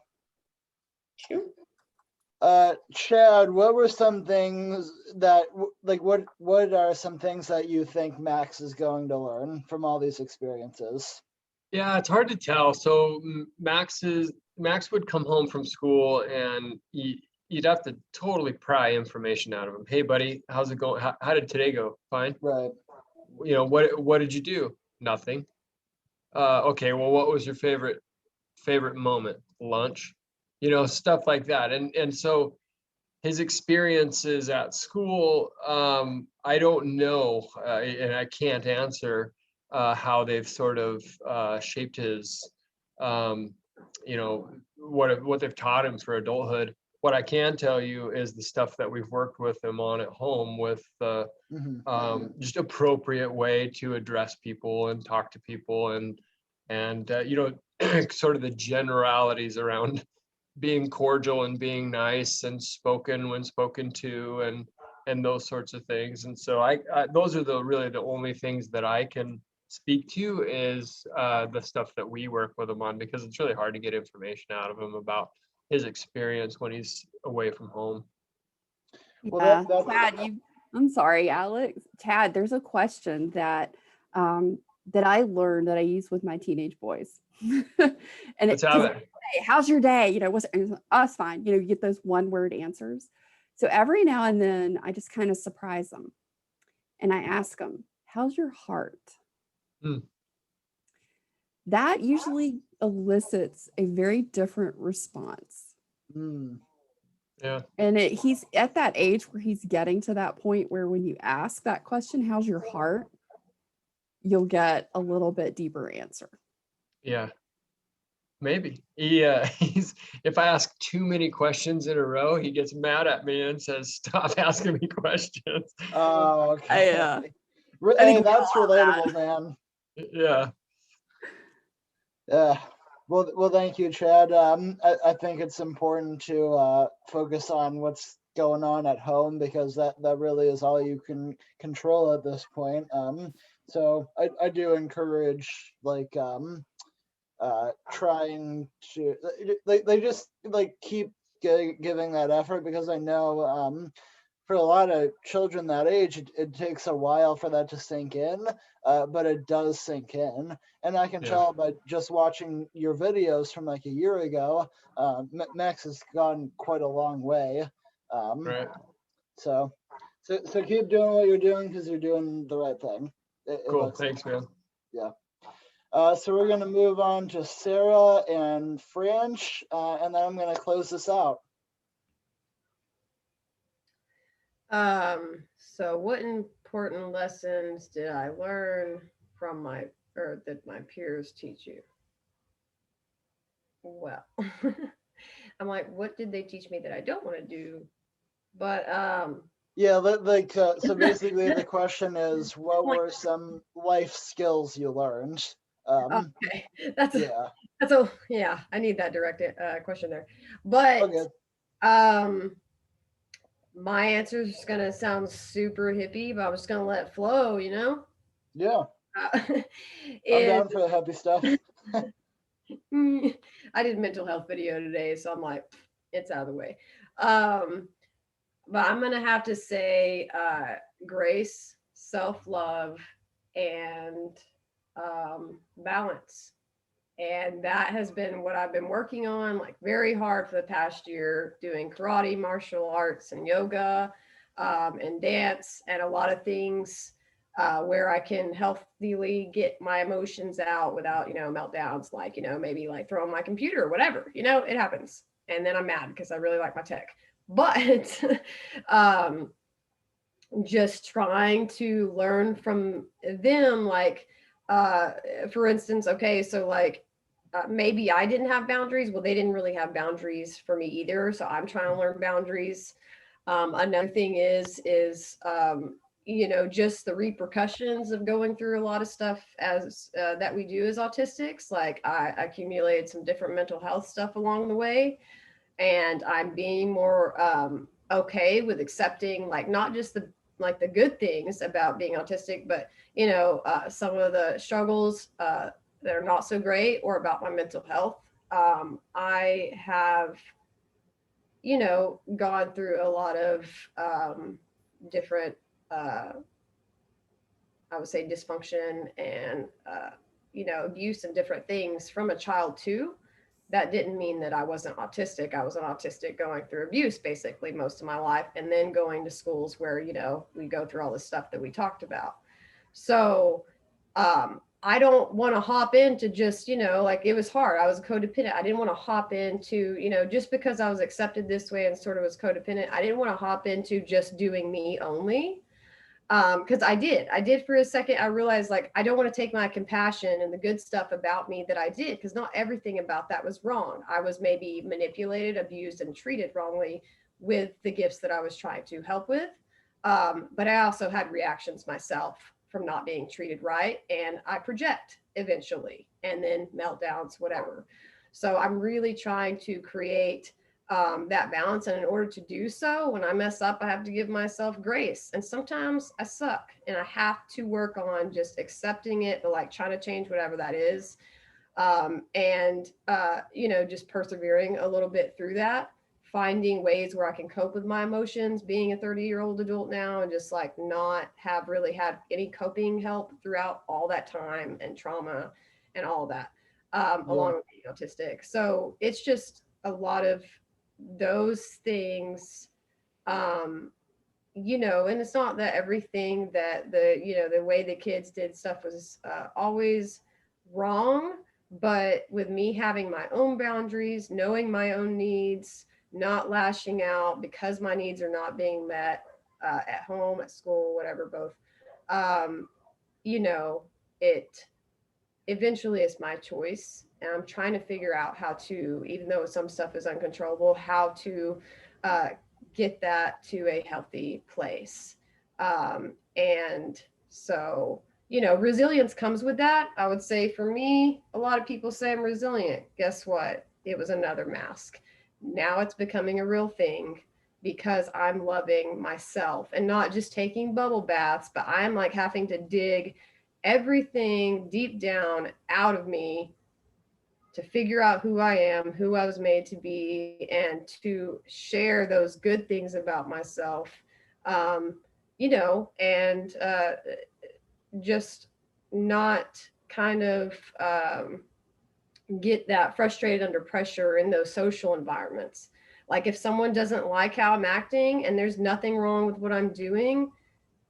Speaker 9: Sure.
Speaker 1: Chad, what were some things that what are some things that you think Max is going to learn from all these experiences?
Speaker 5: Yeah, it's hard to tell. So Max would come home from school and you'd have to totally pry information out of him. Hey, buddy, how's it going? How did today go? Fine.
Speaker 1: Right.
Speaker 5: You know, what did you do? Nothing. Okay, well, what was your favorite moment? Lunch. You know, stuff like that. And so his experiences at school, I don't know, and I can't answer how they've sort of shaped his, you know, what they've taught him for adulthood. What I can tell you is the stuff that we've worked with him on at home, with just appropriate way to address people and talk to people, and you know, sort of the generalities around being cordial and being nice and spoken when spoken to, and those sorts of things. And so I those are really the only things that I can speak to, is the stuff that we work with him on, because it's really hard to get information out of him about his experience when he's away from home.
Speaker 1: Well,
Speaker 4: Yeah, Chad, I'm sorry, Alex. Chad, there's a question that that I learned that I use with my teenage boys. And
Speaker 5: Let's have it.
Speaker 4: Hey, how's your day? You know, what's us fine. You know, you get those one word answers. So every now and then I just kind of surprise them. And I ask them, how's your heart? That usually elicits a very different response.
Speaker 5: Yeah.
Speaker 4: And he's at that age where he's getting to that point where when you ask that question, how's your heart? You'll get a little bit deeper answer.
Speaker 5: Yeah. Maybe he's if I ask too many questions in a row, he gets mad at me and says, "Stop asking me questions."
Speaker 1: Oh, okay.
Speaker 4: Hey,
Speaker 1: that's relatable, man.
Speaker 5: Yeah.
Speaker 1: Yeah. Well, thank you, Chad. I think it's important to focus on what's going on at home, because that really is all you can control at this point. So I do encourage like trying to they just like keep giving that effort, because I know for a lot of children that age, it takes a while for that to sink in, but it does sink in. And I can tell by just watching your videos from like a year ago, Max has gone quite a long way.
Speaker 5: Right.
Speaker 1: So keep doing what you're doing, because you're doing the right thing.
Speaker 5: Cool. Thanks, man.
Speaker 1: Yeah. So we're going to move on to Sarah and French, and then I'm going to close this out.
Speaker 7: So what important lessons did I learn from that my peers teach you? Well, I'm like, what did they teach me that I don't want to do? But
Speaker 1: yeah, so basically the question is, what were some life skills you learned?
Speaker 7: Okay, yeah, I need that direct question there. But my answer is gonna sound super hippie, but I'm just gonna let it flow, you know?
Speaker 1: Yeah. I'm down for the happy stuff.
Speaker 7: I did mental health video today, so I'm like, it's out of the way. But I'm gonna have to say grace, self-love, and balance. And that has been what I've been working on, like very hard for the past year, doing karate, martial arts, and yoga, and dance, and a lot of things where I can healthily get my emotions out without, meltdowns, like, maybe like throwing my computer or whatever, it happens. And then I'm mad because I really like my tech. But just trying to learn from them, like, for instance, okay, so like, maybe I didn't have boundaries. Well, they didn't really have boundaries for me either. So I'm trying to learn boundaries. Another thing is just the repercussions of going through a lot of stuff as that we do as autistics. Like I accumulated some different mental health stuff along the way, and I'm being more okay with accepting, like, not just the good things about being autistic, but some of the struggles that are not so great, or about my mental health. I have gone through a lot of different I would say dysfunction and abuse and different things from a child too. That didn't mean that I wasn't autistic. I was an autistic going through abuse basically most of my life, and then going to schools where we go through all the stuff that we talked about. So I don't want to hop into just, like, it was hard. I was codependent. I didn't want to hop into, just because I was accepted this way and sort of was codependent, I didn't want to hop into just doing me only. Because I did for a second. I realized, like, I don't want to take my compassion and the good stuff about me that I did, because not everything about that was wrong. I was maybe manipulated, abused, and treated wrongly with the gifts that I was trying to help with. But I also had reactions myself from not being treated right, and I project eventually, and then meltdowns, whatever. So I'm really trying to create that balance. And in order to do so, when I mess up, I have to give myself grace. And sometimes I suck, and I have to work on just accepting it, but like trying to change whatever that is. Just persevering a little bit through that, finding ways where I can cope with my emotions, being a 30-year-old adult now, and just like not have really had any coping help throughout all that time, and trauma and all that, along with being autistic. So it's just a lot of those things, and it's not that everything that the way the kids did stuff was always wrong, but with me having my own boundaries, knowing my own needs, not lashing out because my needs are not being met at home, at school, whatever, both, it eventually is my choice. And I'm trying to figure out how to, even though some stuff is uncontrollable, how to get that to a healthy place. And so, resilience comes with that. I would say for me, a lot of people say I'm resilient. Guess what? It was another mask. Now it's becoming a real thing, because I'm loving myself and not just taking bubble baths, but I'm like having to dig everything deep down out of me to figure out who I am, who I was made to be, and to share those good things about myself, and just not kind of get that frustrated under pressure in those social environments. Like if someone doesn't like how I'm acting and there's nothing wrong with what I'm doing,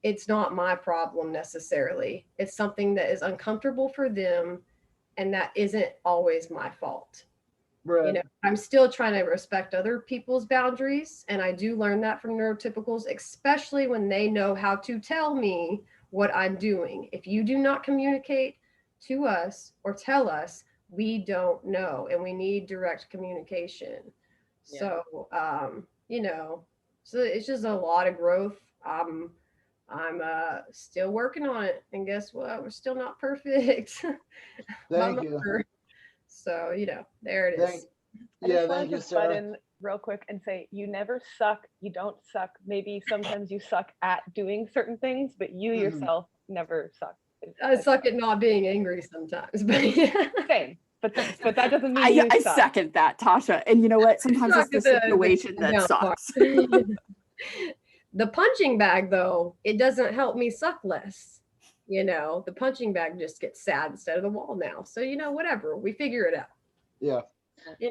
Speaker 7: it's not my problem necessarily. It's something that is uncomfortable for them, and that isn't always my fault.
Speaker 1: Right.
Speaker 7: I'm still trying to respect other people's boundaries, and I do learn that from neurotypicals, especially when they know how to tell me what I'm doing. If you do not communicate to us or tell us, we don't know, and we need direct communication. Yeah. So, so it's just a lot of growth. I'm still working on it, and guess what? We're still not perfect.
Speaker 1: Thank you.
Speaker 7: So, there it is.
Speaker 1: Thank you,
Speaker 3: butt
Speaker 1: Sarah.
Speaker 3: in real quick and say, you never suck. You don't suck. Maybe sometimes you suck at doing certain things, but you yourself never suck.
Speaker 7: I suck at not being angry sometimes, but yeah.
Speaker 3: Same. But that doesn't mean you
Speaker 4: I
Speaker 3: suck.
Speaker 4: second that, Tasha. And you know what? Sometimes it's the situation that sucks.
Speaker 7: The punching bag, though, it doesn't help me suck less. The punching bag just gets sad instead of the wall now. So, whatever, we figure it out.
Speaker 1: Yeah.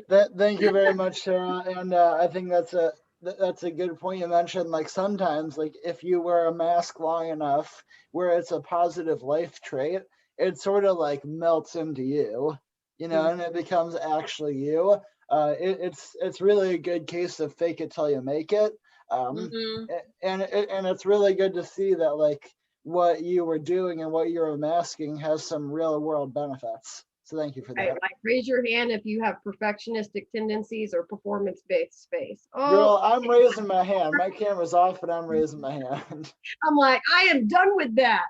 Speaker 1: Thank you very much, Sarah. And I think that's That's a good point you mentioned. Like sometimes, like if you wear a mask long enough where it's a positive life trait, it sort of like melts into you, you know, and it becomes actually you. It's really a good case of fake it till you make it.
Speaker 8: Mhm.
Speaker 1: And it's really good to see that like what you were doing and what you were masking has some real world benefits. So thank you for
Speaker 7: Right,
Speaker 1: that.
Speaker 7: like raise your hand if you have perfectionistic tendencies or performance-based space.
Speaker 1: Girl,
Speaker 7: Oh,
Speaker 1: I'm raising my hand. My camera's off, but I'm raising my hand.
Speaker 7: I'm like, I am done with that.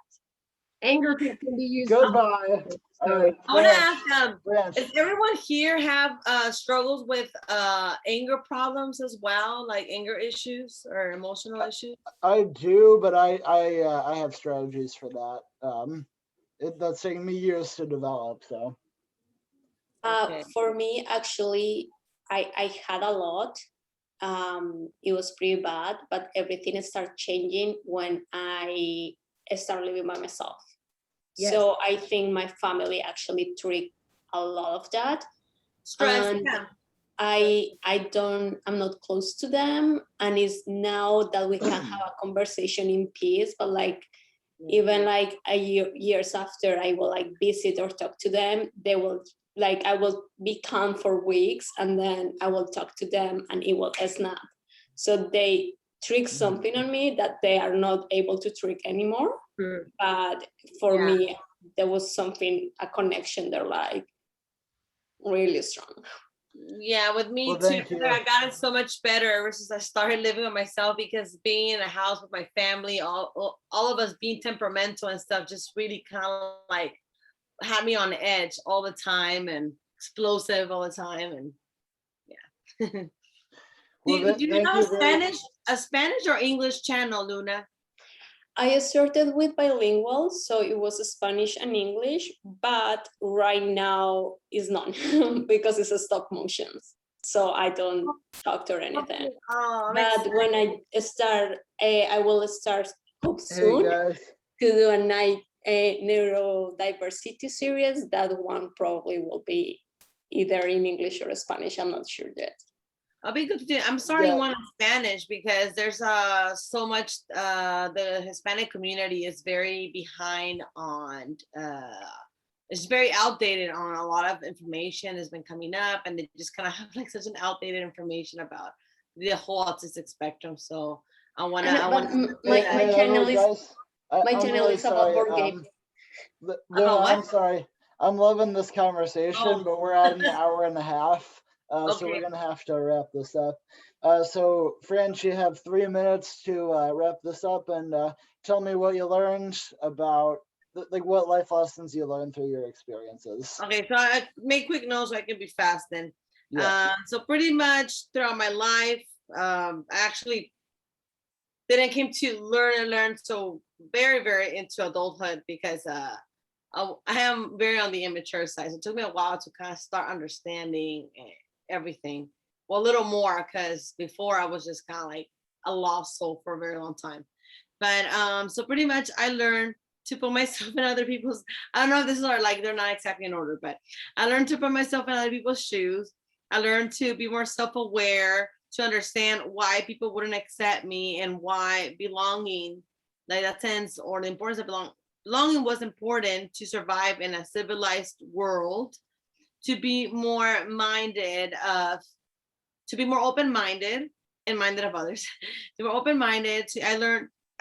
Speaker 7: Anger can be used.
Speaker 1: Goodbye. All right,
Speaker 8: I want to
Speaker 1: Branch,
Speaker 8: ask,
Speaker 1: Branch.
Speaker 8: does everyone here have struggles with anger problems as well, like anger issues or emotional issues?
Speaker 1: I do, but I have strategies for that. That's taking me years to develop. So
Speaker 8: Okay.
Speaker 9: For me, actually, I had a lot. It was pretty bad, but everything started changing when I started living by myself.
Speaker 7: Yes.
Speaker 9: So I think my family actually triggered a lot of that.
Speaker 8: Stress.
Speaker 9: And
Speaker 8: Yeah.
Speaker 9: I'm not close to them. And it's now that we can have a conversation in peace, but like even like years after I will like visit or talk to them, they will like, I will be calm for weeks and then I will talk to them and it will snap. So they trick something on me that they are not able to trick anymore. But for me, there was something, a connection there, like really strong.
Speaker 8: Yeah, with me
Speaker 1: Well,
Speaker 8: too.
Speaker 1: thank you.
Speaker 8: I got it so much better ever since I started living with myself, because being in a house with my family, all of us being temperamental and stuff, just really kind of like had me on edge all the time and explosive all the time. And yeah.
Speaker 1: Well,
Speaker 8: do you
Speaker 1: thank
Speaker 8: have
Speaker 1: you very
Speaker 8: a Spanish or English channel, Luna?
Speaker 9: I started with bilingual, so it was Spanish and English, but right now is none because it's a stop motions. So I don't talk or anything.
Speaker 8: Oh, I'm
Speaker 9: But
Speaker 8: excited.
Speaker 9: when I start, I will start hope
Speaker 1: Hey
Speaker 9: soon
Speaker 1: guys.
Speaker 9: to do a neurodiversity series. That one probably will be either in English or Spanish. I'm not sure yet.
Speaker 8: I'll be good to do. I'm starting
Speaker 1: Yeah.
Speaker 8: one in Spanish because there's so much. The Hispanic community is very behind on. It's very outdated on a lot of information has been coming up, and they just kind of have like such an outdated information about the whole autistic spectrum. So I want to.
Speaker 9: My
Speaker 1: Hey,
Speaker 9: channel is
Speaker 1: guys,
Speaker 9: my
Speaker 1: I'm
Speaker 9: channel
Speaker 1: really
Speaker 9: is about
Speaker 1: sorry.
Speaker 9: board games.
Speaker 1: Luna,
Speaker 8: what?
Speaker 1: I'm sorry. I'm loving this conversation,
Speaker 8: Oh.
Speaker 1: but we're at an hour and a half. So
Speaker 8: Okay.
Speaker 1: we're gonna have to wrap this up. So French, you have 3 minutes to wrap this up and tell me what you learned about, like what life lessons you learned through your experiences.
Speaker 8: Okay, so I make quick notes so I can be fast then.
Speaker 1: Yeah.
Speaker 8: So pretty much throughout my life, I actually then I came to learn so very, very into adulthood because I am very on the immature side. So it took me a while to kind of start understanding everything. Well, a little more because before I was just kind of like a lost soul for a very long time. But so pretty much I learned to put myself in other people's, I don't know if this is like they're not exactly in order, but I learned to put myself in other people's shoes. I learned to be more self-aware, to understand why people wouldn't accept me and why belonging, like that sense or the importance of belonging was important to survive in a civilized world, to be more minded of, to be more open-minded and minded of others, to be more open-minded. I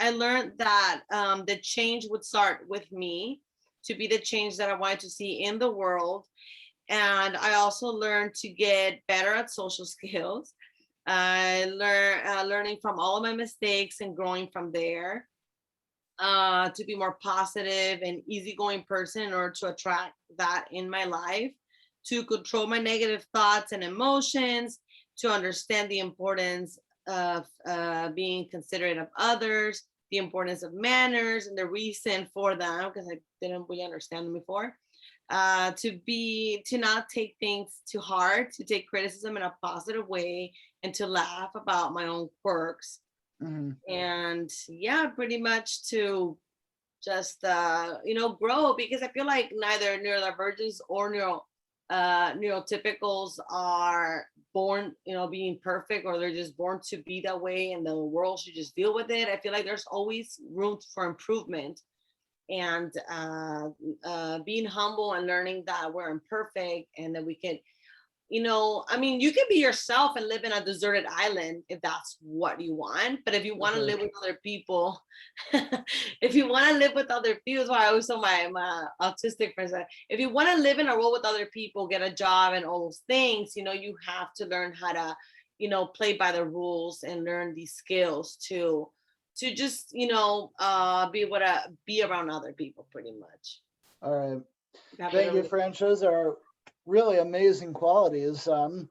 Speaker 8: learned that the change would start with me, to be the change that I wanted to see in the world. And I also learned to get better at social skills. I learning from all of my mistakes and growing from there. To be more positive and easygoing person in order to attract that in my life, to control my negative thoughts and emotions, to understand the importance of being considerate of others, the importance of manners and the reason for them, because I didn't really understand them before. To not take things too hard, to take criticism in a positive way, and to laugh about my own quirks.
Speaker 1: Mm-hmm.
Speaker 8: And yeah, pretty much to just grow, because I feel like neither neurodivergence or neurotypicals are born born, you know, being perfect, or they're just born to be that way and the world should just deal with it. I feel like there's always room for improvement, and being humble and learning that we're imperfect and that we can, you know, I mean, you can be yourself and live in a deserted island if that's what you want. But if you want to live with other people, if you want to live with other people, that's why I always tell my autistic friends that if you want to live in a world with other people, get a job and all those things, you know, you have to learn how to, you know, play by the rules and learn these skills to just, you know, be able to be around other people pretty much.
Speaker 1: All right. Thank you, French. Those are really amazing qualities. And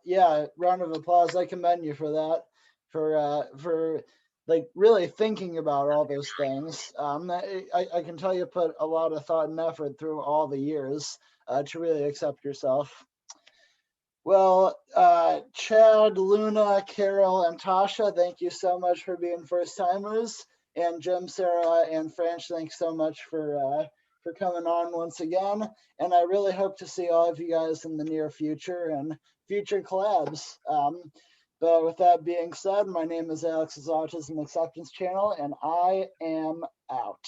Speaker 1: yeah, round of applause. I commend you for that, for like really thinking about all those things. I can tell you put a lot of thought and effort through all the years to really accept yourself. Well, Chad, Luna, Carol, and Tasha, thank you so much for being first timers. And Jim, Sarah, and French, thanks so much for coming on once again. And I really hope to see all of you guys in the near future and future collabs. But with that being said, my name is Alex's Autism Acceptance Channel, and I am out.